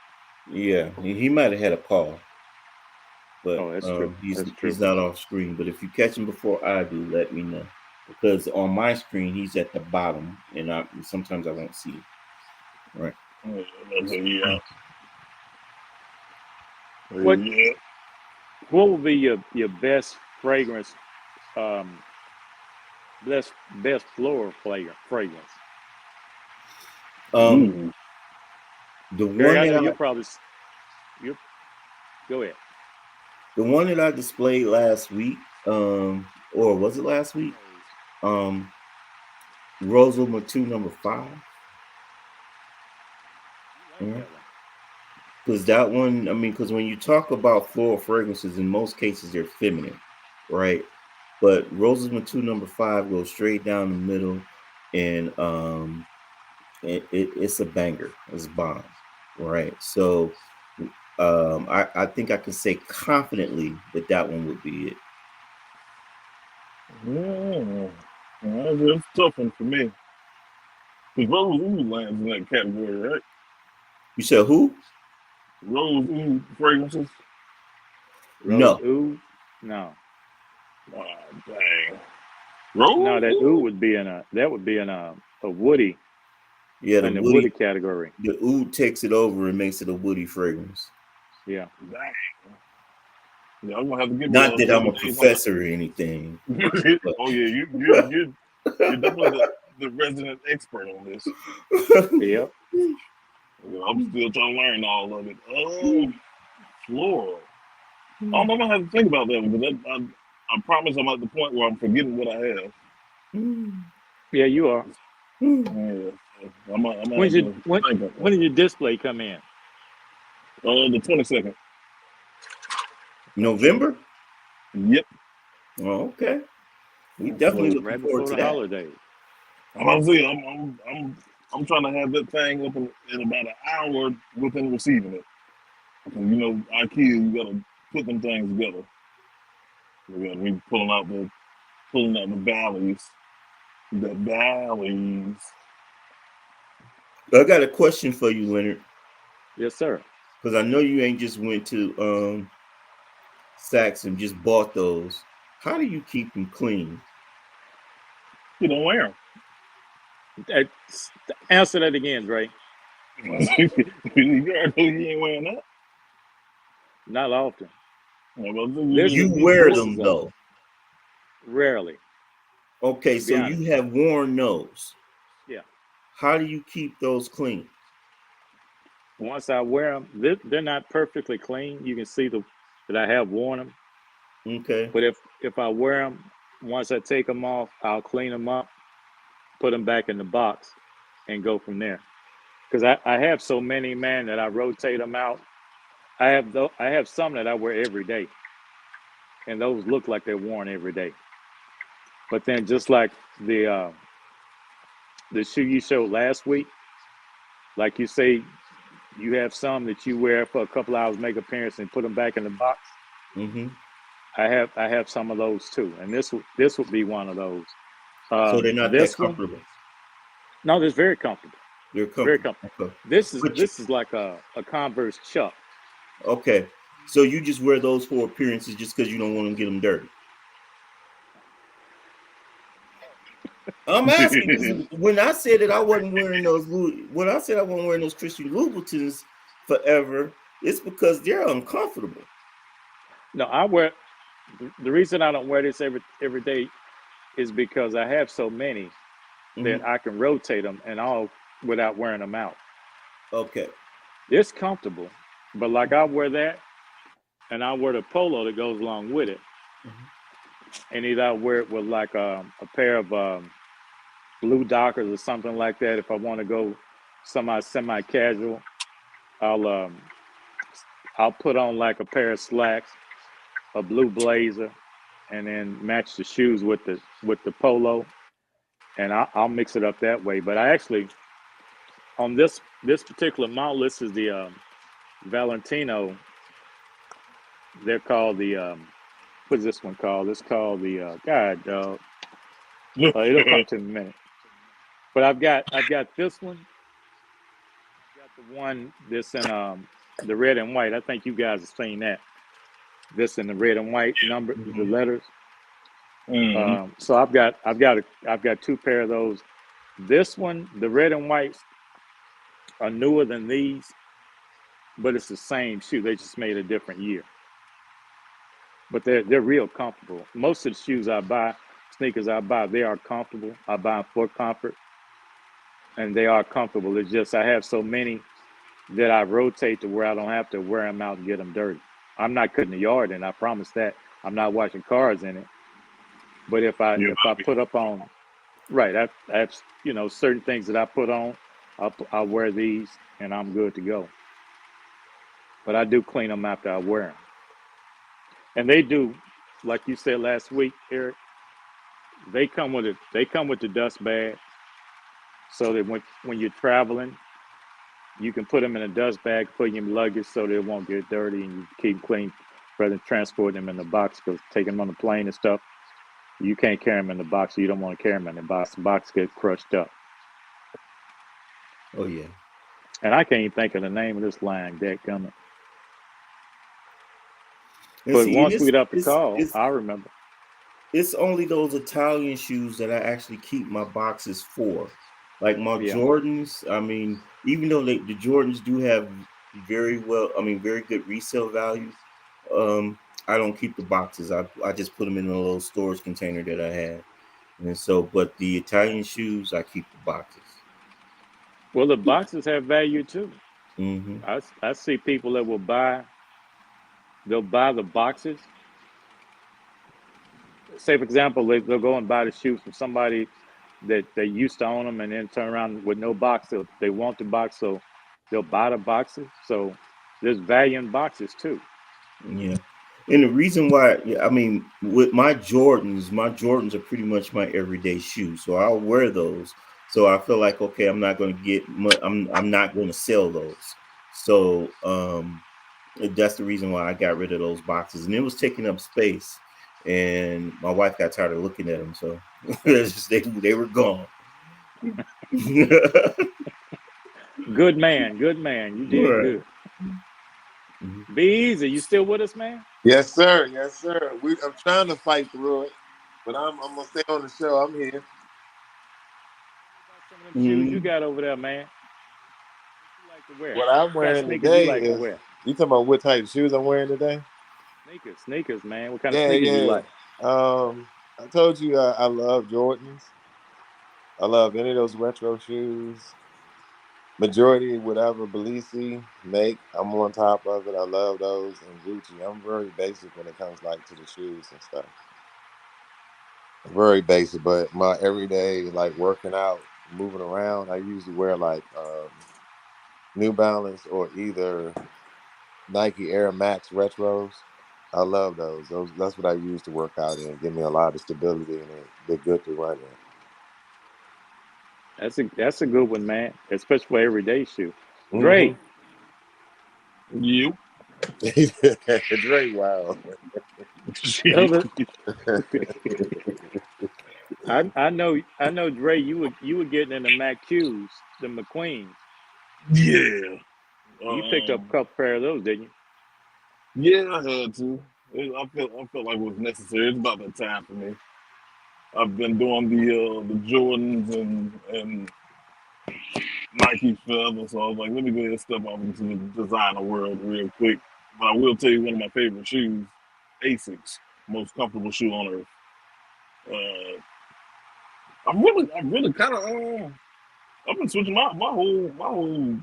Yeah, he might have had a call, but Oh, that's true. That's true. he's not off screen. But if you catch him before I do, let me know, because on my screen he's at the bottom, and sometimes I won't see it. Right. Yeah. What Yeah. What would be your best fragrance? Best floral fragrance. The Greg, one I know that you'll probably you go ahead. the one that I displayed last week, or was it last week? Rosal Matu number 5. Because that one, I mean, because when you talk about floral fragrances, in most cases they're feminine, right? But Roses Matu number 5 goes straight down the middle, and it's a banger. It's bomb, right? So I think I can say confidently that one would be it. Yeah. That's a tough one for me. Because Rose Oud lands in that category, right? You said who? Rose Oud fragrances. Rose No. Oud? No. Oh, dang. Rose No, that Oud? Oud would be in a woody. Yeah, in the woody category. The oud takes it over and makes it a woody fragrance. Yeah. Dang. Yeah, I'm gonna have to give Not me that I'm a professor or anything. Oh yeah, you're definitely the resident expert on this. Yep. I'm still trying to learn all of it. Floral. I'm gonna have to think about that one because I promise I'm at the point where I'm forgetting what I have. Yeah, you are. Yeah, I'm gonna When have to think about when did your display come in? the 22nd. November? Yep. Oh, okay. We definitely So, looking Right forward before to the that. holidays. I'm trying to have that thing up in about an hour within receiving it. And, IKEA, you gotta put them things together. We gotta be pulling out the valleys. The valleys. I got a question for you, Leonard, Yes, sir. because I know you ain't just went to Saks and just bought those. How do you keep them clean? You don't wear them. Answer that again, Dre. You ain't wearing that. Not often. You wear them though. Rarely. Okay, so honest. you have worn those. Yeah. How do you keep those clean? Once I wear them, they're not perfectly clean. You can see that I have worn them. Okay. But if I wear them, once I take them off, I'll clean them up, put them back in the box, and go from there. Because I have so many, man, that I rotate them out. I have some that I wear every day, and those look like they're worn every day. But then, just like the shoe you showed last week, like you say, you have some that you wear for a couple hours, make appearance, and put them back in the box. Mm-hmm. I have some of those too, and this would be one of those. So they're not that comfortable. No, they're very comfortable. They're comfortable. Very comfortable. Okay. This is like a Converse Chuck. Okay, so you just wear those for appearances just because you don't want to get them dirty. I'm asking when I said that I wasn't wearing those. When I said I wasn't wearing those Christian Louboutins forever, it's because they're uncomfortable. No, I wear. The reason I don't wear this every day is because I have so many that I can rotate them and all without wearing them out. Okay. It's comfortable, but like I wear that, and I wear the polo that goes along with it, and either I wear it with like a pair of blue Dockers or something like that. If I want to go semi-casual, I'll put on like a pair of slacks, a blue blazer, and then match the shoes with the polo, and I'll mix it up that way. But I actually, on this particular model, this is the Valentino. They're called the what's this one called? It's called the God dog. It'll come to me in a minute. But I've got this one. I've got the one that's in the red and white. I think you guys have seen that. This in the red and white number, the letters. Mm-hmm. So I've got two pair of those. This one, the red and whites, are newer than these, but it's the same shoe. They just made a different year. But they're real comfortable. Most of the shoes I buy, sneakers I buy, they are comfortable. I buy them for comfort, and they are comfortable. It's just I have so many that I rotate to where I don't have to wear them out and get them dirty. I'm not cutting the yard in. I promise that. I'm not washing cars in it. But if I put up on right, I have certain things that I put on. I'll wear these, and I'm good to go. But I do clean them after I wear them, and they do, like you said last week, Eric. They come with it. They come with the dust bag, so that when you're traveling, you can put them in a dust bag, put them in your luggage, so they won't get dirty, and you keep clean rather than transporting them in the box. Because taking them on the plane and stuff, you can't carry them in the box. So you don't want to carry them in the box. The box gets crushed up. Oh yeah. And I can't even think of the name of this line, dadgummit. And But see, and once we get up the call, it's I remember. it's only those Italian shoes that I actually keep my boxes for. Like my Yeah, Jordans, I mean, even though the Jordans do have very good resale value, um, I don't keep the boxes. I just put them in a little storage container that I have. And so, but the Italian shoes, I keep the boxes. well, the boxes have value too. Mm-hmm. I see people that they'll buy the boxes. Say, for example, they'll go and buy the shoes from somebody that they used to own them, and then turn around with no box. They want the box, so they'll buy the boxes. So there's value in boxes too. Yeah. And the reason why, yeah, I mean, with my Jordans are pretty much my everyday shoes. So I'll wear those. So I feel like, okay, I'm not going to I'm not going to sell those. So that's the reason why I got rid of those boxes. And it was taking up space. And my wife got tired of looking at them. So they were gone. Good man, good man. You did Right. good. Be easy. You still with us, man? Yes, sir. Yes, sir. I'm trying to fight through it, but I'm gonna stay on the show. I'm here. What about some of them shoes you Mhm. got over there, man? What you like to wear? What I'm What kind of wearing sneakers you today like to is, wear? you talking about what type of shoes I'm wearing today? Sneakers, man. What kind of Yeah, sneakers you yeah. like? I told you I love Jordans. I love any of those retro shoes. Majority, whatever Bellisi make, I'm on top of it. I love those and Gucci. I'm very basic when it comes like to the shoes and stuff. Very basic, but my everyday like working out, moving around, I usually wear like New Balance or either Nike Air Max retros. I love those. That's what I use to work out in. Give me a lot of stability and they're good to run That's a good one, man. Especially for everyday shoe. Dre, in. You. Dre, wow. other, I know Dre. You were getting in the Mac Qs, the McQueens. Yeah. You picked up a couple pair of those, didn't you? Yeah, I had to. I felt like it was necessary. It's about that time for me. I've been doing the Jordans and Nike forever, so I was like, let me go ahead and step off into the designer world real quick. But I will tell you one of my favorite shoes, Asics, most comfortable shoe on earth. Uh, I'm really kind of I've been switching my whole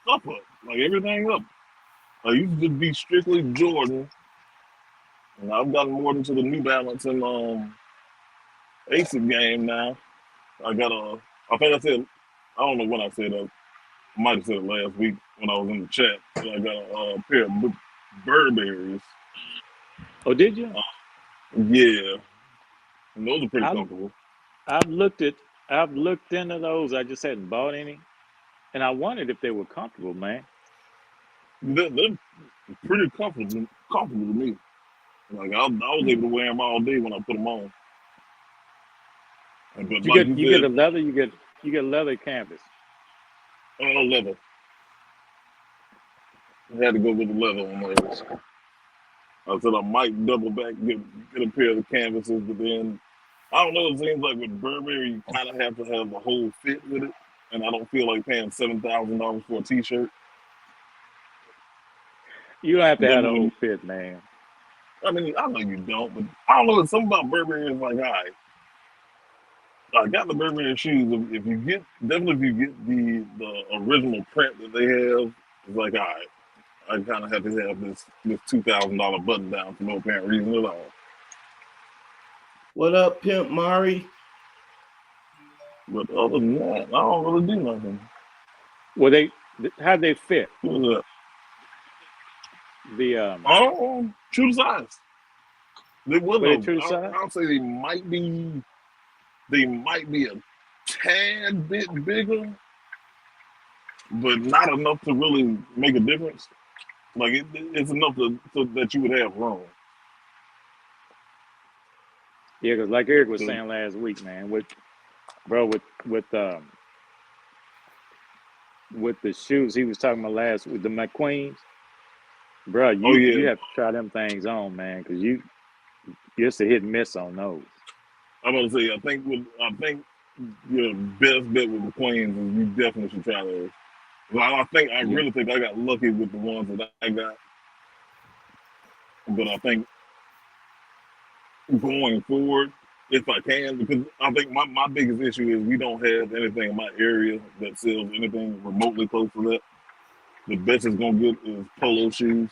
stuff up, like everything up. I used to be strictly Jordan, and I've gotten more into the New Balance and Asics game now. I got I think I said, I don't know when I said that. I might have said it last week when I was in the chat. But I got a pair of Burberrys. Oh, did you? Yeah, and those are pretty I've comfortable. I've looked at I've looked into those. I just hadn't bought any, and I wondered if they were comfortable, man. they're pretty comfortable to me. Like I was able to wear them all day when I put them on. But You like get you you get a said, leather, you get leather canvas. all leather. I had to go with the leather on those. I said I might double back, get a pair of the canvases, but then I don't know. It seems like with Burberry, you kind of have to have the whole fit with it, and I don't feel like paying $7,000 for a T-shirt. You don't have to have the whole Then, fit, man. I mean, I know you don't, but I don't know. It's something about Burberry is like, all right, I got the Burberry shoes. If you get the original print that they have, it's like, all right, I kind of have to have this $2,000 button down for no apparent reason at all. What up, Pimp Mari? But other than that, I don't really do nothing. Well, how'd they fit? What's up? The Oh, true to size. They would were they though. true to size? I'll say they might be a tad bit bigger, but not enough to really make a difference. Like it's enough so that you would have room. Yeah, because like Eric was So, saying last week, man, with the shoes he was talking about last with the McQueens, bro, oh you yeah, have to try them things on, man, because it's a hit and miss on those. I'm gonna say I think your best bet with the Queens is you definitely should try those. I really think I got lucky with the ones that I got, but I think going forward, if I can, because I think my biggest issue is we don't have anything in my area that sells anything remotely close to that. The best it's gonna get is polo shoes.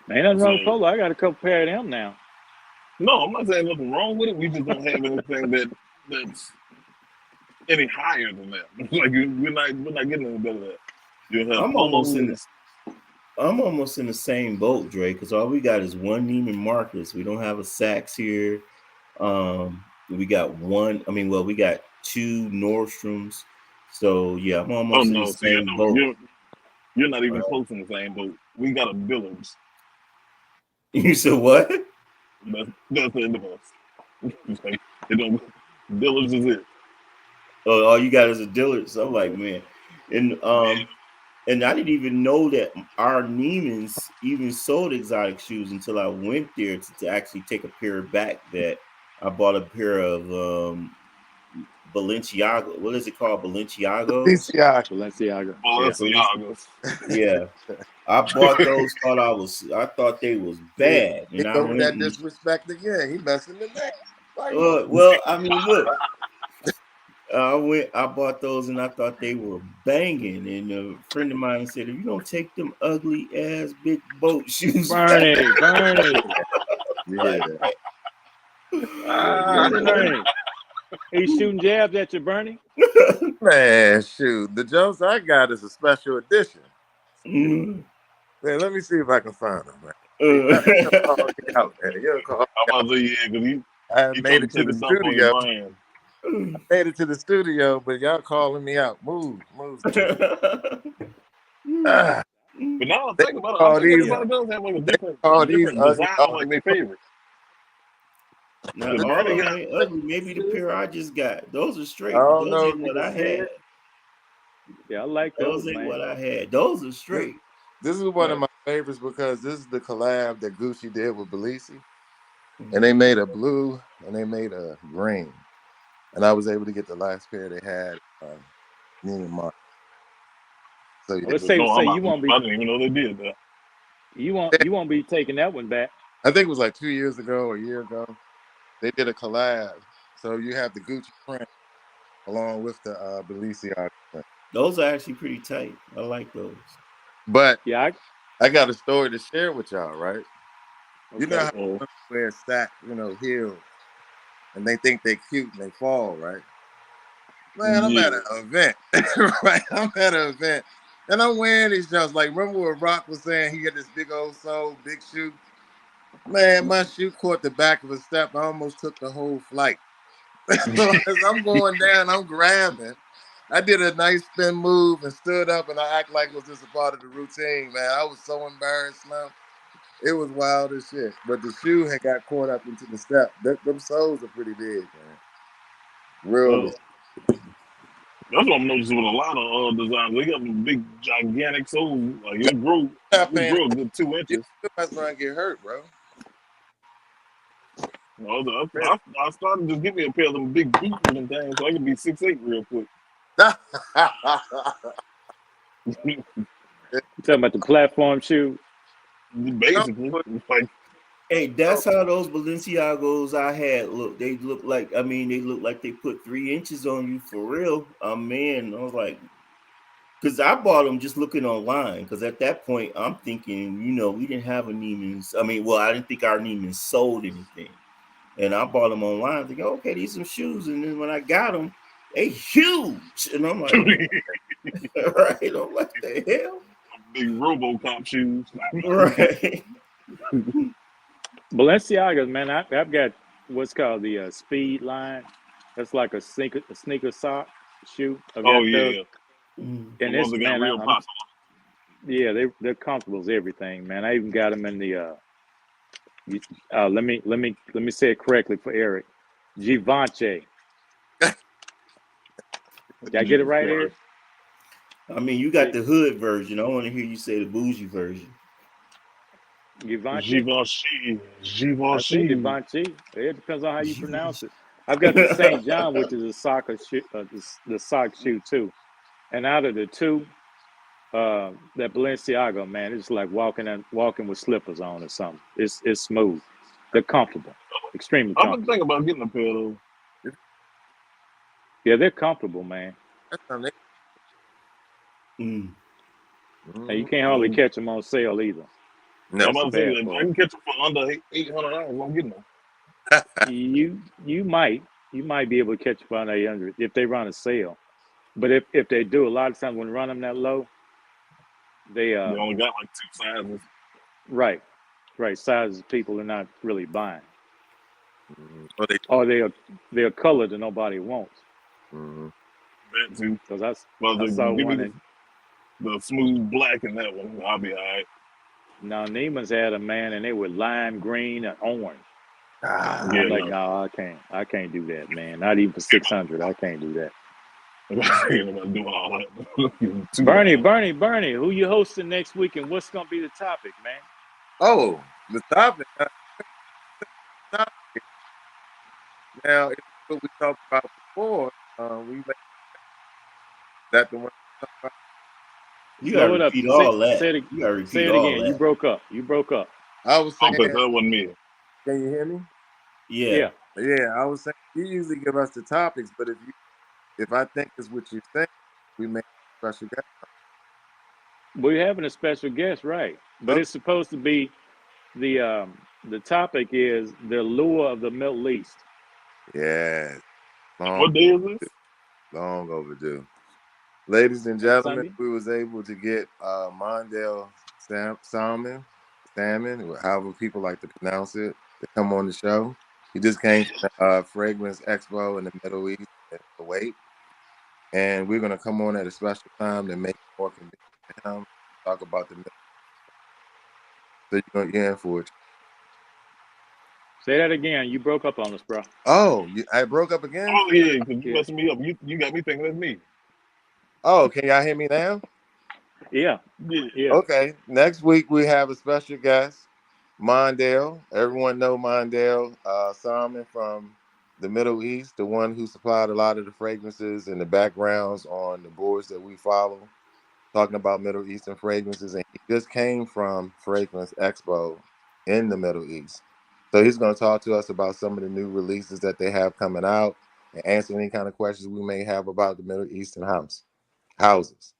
Ain't nothing wrong with So polo. I got a couple pair of them now. no, I'm not saying nothing wrong with it. We just don't have anything that's any higher than that. Like we're not getting any better than that. You'll have I'm almost in the same boat, Dre, because all we got is one Neiman Marcus. We don't have a Saks here. We got one. I mean, well, we got two Nordstroms. So yeah, I'm almost in the same boat. You're not even close in the same boat. We got a Dillard's. You said what? That's the end of us. Like, Dillard's is it. All you got is a Dillard's. So I'm like, man, and I didn't even know that our Neiman's even sold exotic shoes until I went there to actually take a pair back. That I bought a pair of Balenciaga. What is it called? Balenciagos? Balenciaga. Balenciagos. Yeah. I bought those. I thought they was bad. He And I go with went that and, disrespect again. He messing the name. well, I mean, look. I bought those and I thought they were banging. And a friend of mine said, if you don't take them ugly ass big boat shoes, Burn it. Yeah. Bernie. He's shooting jabs at you, Bernie. Man, shoot. The Jones I got is a special edition. Mm. Man, let me see if I can find them, man. Uh, You'll call me out, man. You'll call me I'm about to say, yeah, because I made it to the studio. I made it to the studio, but y'all calling me out. Move. Ah, But now I think about it, all I think these- everybody does have like a different these design, ugly- like their favorite. Now, all of them ain't ugly. Maybe the pair I just got. Those are straight. I don't Those know ain't if what you I can see had. it. Yeah, I like those, Those ain't man. what I had. Those are straight. This is one of my favorites because this is the collab that Gucci did with Balenciaga. And they made a blue and they made a green. And I was able to get the last pair they had, Neiman Marcus. So yeah, Let's say you won't be I didn't even know they did that. you won't be taking that one back. I think it was like 2 years ago or a year ago. They did a collab. So you have the Gucci print along with the Balenciaga print. Those are actually pretty tight. I like those. But Yeah, I got a story to share with y'all, right? okay. You know how women wear stacked, heels, and they think they're cute and they fall, right? Man, I'm at an event, right? I'm at an event, and I'm wearing these shoes. Like, remember what Rock was saying? He got this big old sole, big shoe. Man, my shoe caught the back of a step. I almost took the whole flight. So as I'm going down, I'm grabbing, I did a nice spin move and stood up, and I act like it was just a part of the routine, man. I was so embarrassed, man. It was wild as shit. But the shoe had got caught up into the step. Them soles are pretty big, man. Really. That's what I'm noticing with a lot of designs. They got them big, gigantic soles. Like it Not paying grow a good 2 you inches. mess around and get hurt, bro. You know, I started just give me a pair of them big boot looking things so I can be 6'8" real quick. You talking about the platform shoe? Basically, like Hey, that's how those Balenciagos I had look. They look like, I mean, they look like they put 3 inches on you for real. Man, I was like, because I bought them just looking online. Because at that point, I'm thinking, we didn't have a Neiman's. I mean, well, I didn't think our Neiman's sold anything. And I bought them online, thinking, okay, these some shoes. And then when I got them, they huge. And I'm like, right? I'm like, the hell? big RoboCop shoes. Right. Balenciagas, man. I've got what's called the Speed line. That's like a sneaker sock shoe. I've got Oh those. yeah, And the it's ones that got man, real popular. yeah, they're comfortable as everything, man. I even got them in the let me say it correctly for Eric. Givenchy. Did I get it right, Eric? I mean, you got the hood version. I want to hear you say the bougie version. Givenchy. I say Givenchy. Givenchy. It depends on how you pronounce it. I've got the St. John, which is a soccer shoe, the sock shoe too. And out of the two, that Balenciaga, man, it's like walking with slippers on or something. It's smooth. They're comfortable, extremely I've been comfortable. thinking about getting a pair of those. Yeah, they're comfortable, man. That's something Mm. And you can't hardly catch them on sale either. I'm No. about to That's the say bad that I part. can catch them for under $800. I'm getting them. You might be able to catch about 800 if they run a sale. But if they do, a lot of times when they run them that low, they They only got like 2 sizes. right sizes people are not really buying, Well, or they're color that nobody wants. That too. Because Well, I saw give one. me the smooth black in that one. I'll be all right. Now Neiman's had a man, and they were lime green and orange. Ah, Yeah, I'm like, no. no, I can't do that, man. Not even for 600. I can't do that. Ain't nobody doing all that. Bernie, who you hosting next week, and what's gonna be the topic, man? oh, the topic. Now, it's what we talked about before. We made that the one. You Slow gotta it up. repeat all that. Say it You gotta say repeat it all again. You that. broke up. I was saying, Because that wasn't me. can you hear me? Yeah. Yeah, I was saying you usually give us the topics, but if I think it's what you think, we make a special guest. We're having a special guest, right? But Okay. it's supposed to be the topic is the lure of the Middle East. Yes, What day is this? long overdue. Ladies and That's gentlemen, Sunday. we was able to get Mondale Salmon, however people like to pronounce it, to come on the show. He just came from the Fragrance Expo in the Middle East in Kuwait. And we're going to come on at a special time to make it more convenient for him, talk about the Middle East. So you're going to get in for it. Say that again. You broke up on us, bro. Oh, I broke up again? Oh, yeah, because you Yeah. messing me up. You got me thinking that's me. Oh, can y'all hear me now? Yeah. Yeah. Okay. Next week we have a special guest, Mondale. Everyone know Mondale Salmon from the Middle East, the one who supplied a lot of the fragrances and the backgrounds on the boards that we follow, talking about Middle Eastern fragrances. And he just came from Fragrance Expo in the Middle East. So he's going to talk to us about some of the new releases that they have coming out and answer any kind of questions we may have about the Middle Eastern houses.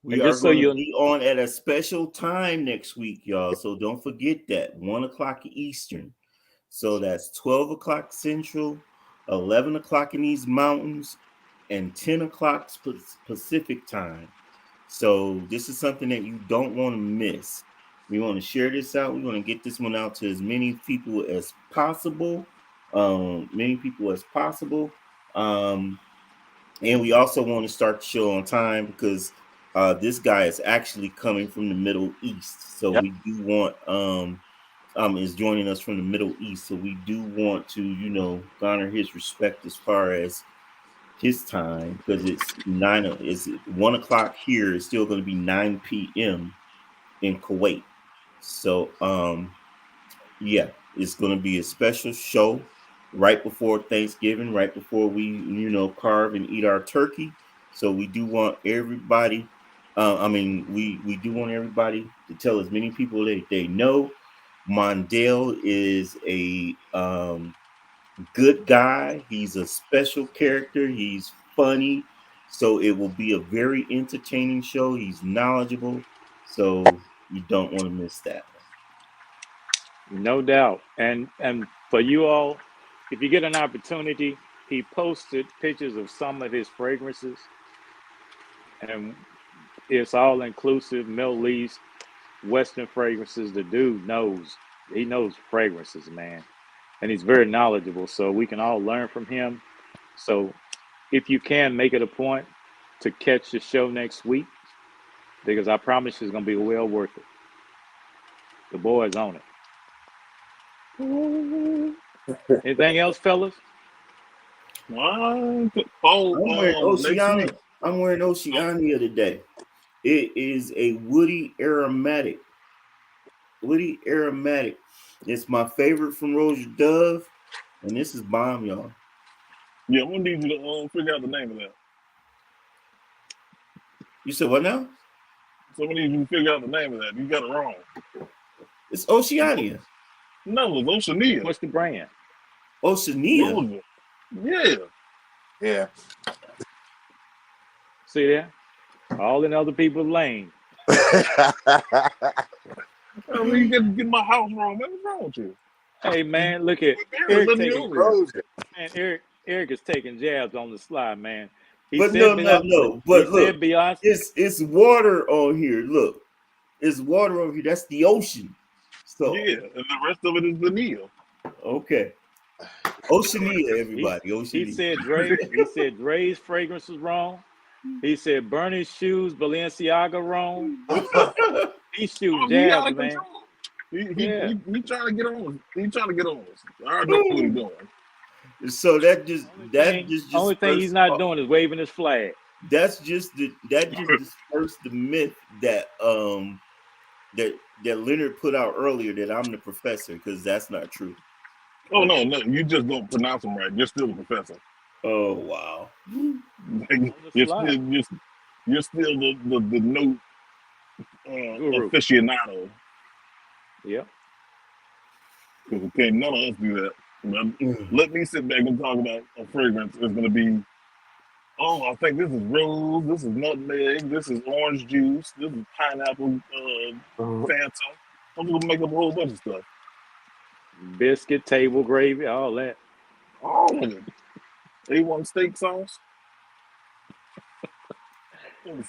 We And are just so going to you be on at a special time next week, y'all. So don't forget that 1 o'clock Eastern. So that's 12 o'clock Central, 11 o'clock in these mountains, and 10 o'clock Pacific time. So this is something that you don't want to miss. We want to share this out. We want to get this one out to as many people as possible. And we also want to start the show on time because this guy is actually coming from the Middle East. So Yep. we do want is joining us from the Middle East. So we do want to, garner his respect as far as his time because it's 1 o'clock here. It's still going to be 9 p.m. in Kuwait. So yeah, it's going to be a special show right before Thanksgiving, right before we, carve and eat our turkey. So we do want everybody. We do want everybody to tell as many people that they know. Mondale is a good guy. He's a special character. He's funny. So it will be a very entertaining show. He's knowledgeable. So you don't want to miss that. No doubt. And for you all, if you get an opportunity, he posted pictures of some of his fragrances, and it's all inclusive, Middle East, Western fragrances. The dude knows. He knows fragrances, man. And he's very knowledgeable. So we can all learn from him. So if you can, make it a point to catch the show next week, because I promise you it's going to be well worth it. The boy's on it. Anything else, fellas? I'm wearing Oceania today. It is a woody aromatic. It's my favorite from Roger Dove, and this is bomb, y'all. Yeah, I'm gonna need you to figure out the name of that. You said what now? Somebody need you to figure out the name of that. You got it wrong. It's Oceania. No, it's Oceania. What's the brand? Oceania. Roger. Yeah. Yeah. See there? All in other people's lane. I mean, you get my house wrong, man. What's wrong with you? Hey man, look at Let Eric me taking over here. Rosie. man. Eric is taking jabs on the slide, man. He But said no. But he look, said Beyonce. it's water on here. Look, it's water over here. That's the ocean. So Yeah, and the rest of it is the Neo. okay. Oceania, everybody. He Oceania. said Dre's fragrance was wrong. He said Bernie's shoes, Balenciaga wrong. He shoots He out jabs, of man. control. He trying to get on us. He trying to get on us. I already know what he's doing. So Only thing he's not doing is waving his flag. That just dispersed the myth that Leonard put out earlier that I'm the professor, because that's not true. Oh no, you just don't pronounce him right. You're still the professor. Oh wow. You're still the note Guru. aficionado. Yep. Because okay, none of us do that. But let me sit back and talk about a fragrance. It's going to be, I think this is rose, this is nutmeg, this is orange juice, this is pineapple Fanta. I'm going to make up a whole bunch of stuff. Biscuit, table gravy, all that. All of it. A1 steak sauce.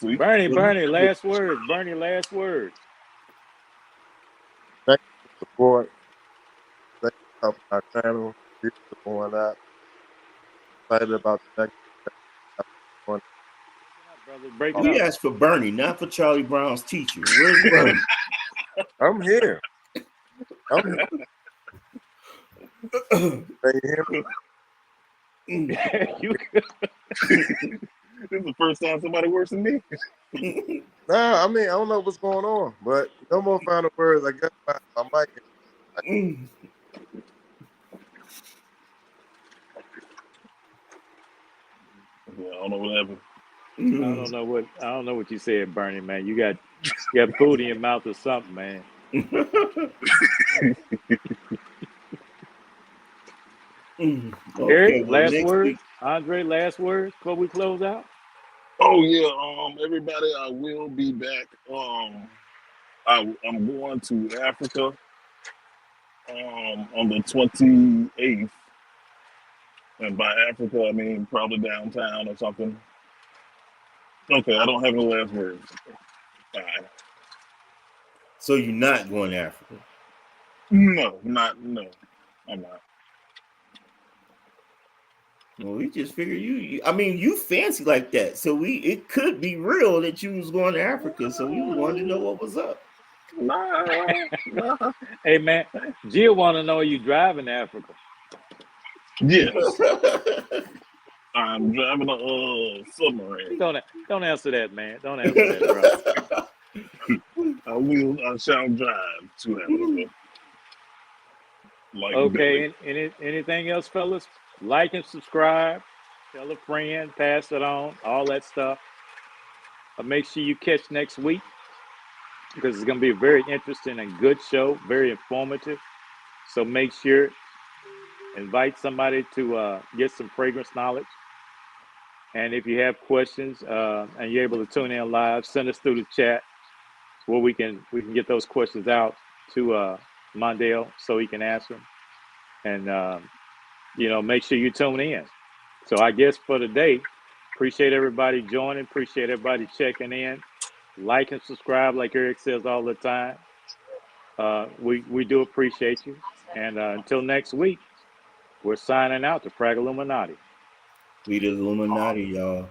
Bernie, last words. Bernie, last words. Thank you for the support. Thank you for helping our channel. Keep going up. Excited about the next one. Brother, break We it up. asked for Bernie, not for Charlie Brown's teacher. Where's Bernie? I'm here. Can you hear me? You This is the first time somebody worse than me. Nah, I mean, I don't know what's going on, but no more final words. I guess my mic. Yeah, I don't know what happened. I don't know what you said, Bernie, man. You got food in your mouth or something, man. Eric, last words. Andre, last words before we close out. Oh yeah, everybody, I will be back. I'm going to Africa on the 28th, and by Africa I mean probably downtown or something. Okay, I don't have any last words. All right. So you're not going to Africa? No, I'm not. Well, we just figured I mean, you fancy like that, so it could be real that you was going to Africa, so we wanted to know what was up. Nah. Hey man, Jill want to know you driving to Africa. Yes, I'm driving a submarine. Don't answer that, man. Don't answer that, bro. I shall drive to Africa. Like Okay, anything else, fellas? Like and subscribe. Tell a friend, pass it on, all that stuff. Make sure you catch next week because it's going to be a very interesting and good show, very informative. So make sure, invite somebody to get some fragrance knowledge. And if you have questions and you're able to tune in live, send us through the chat where we can get those questions out to Mondale so he can answer them. And, make sure you tune in. So I guess for today, appreciate everybody joining. Appreciate everybody checking in. Like and subscribe like Eric says all the time. We do appreciate you. And until next week, we're signing out to Frag Illuminati. We the Illuminati, y'all.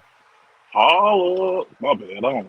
holla. My bad. I don't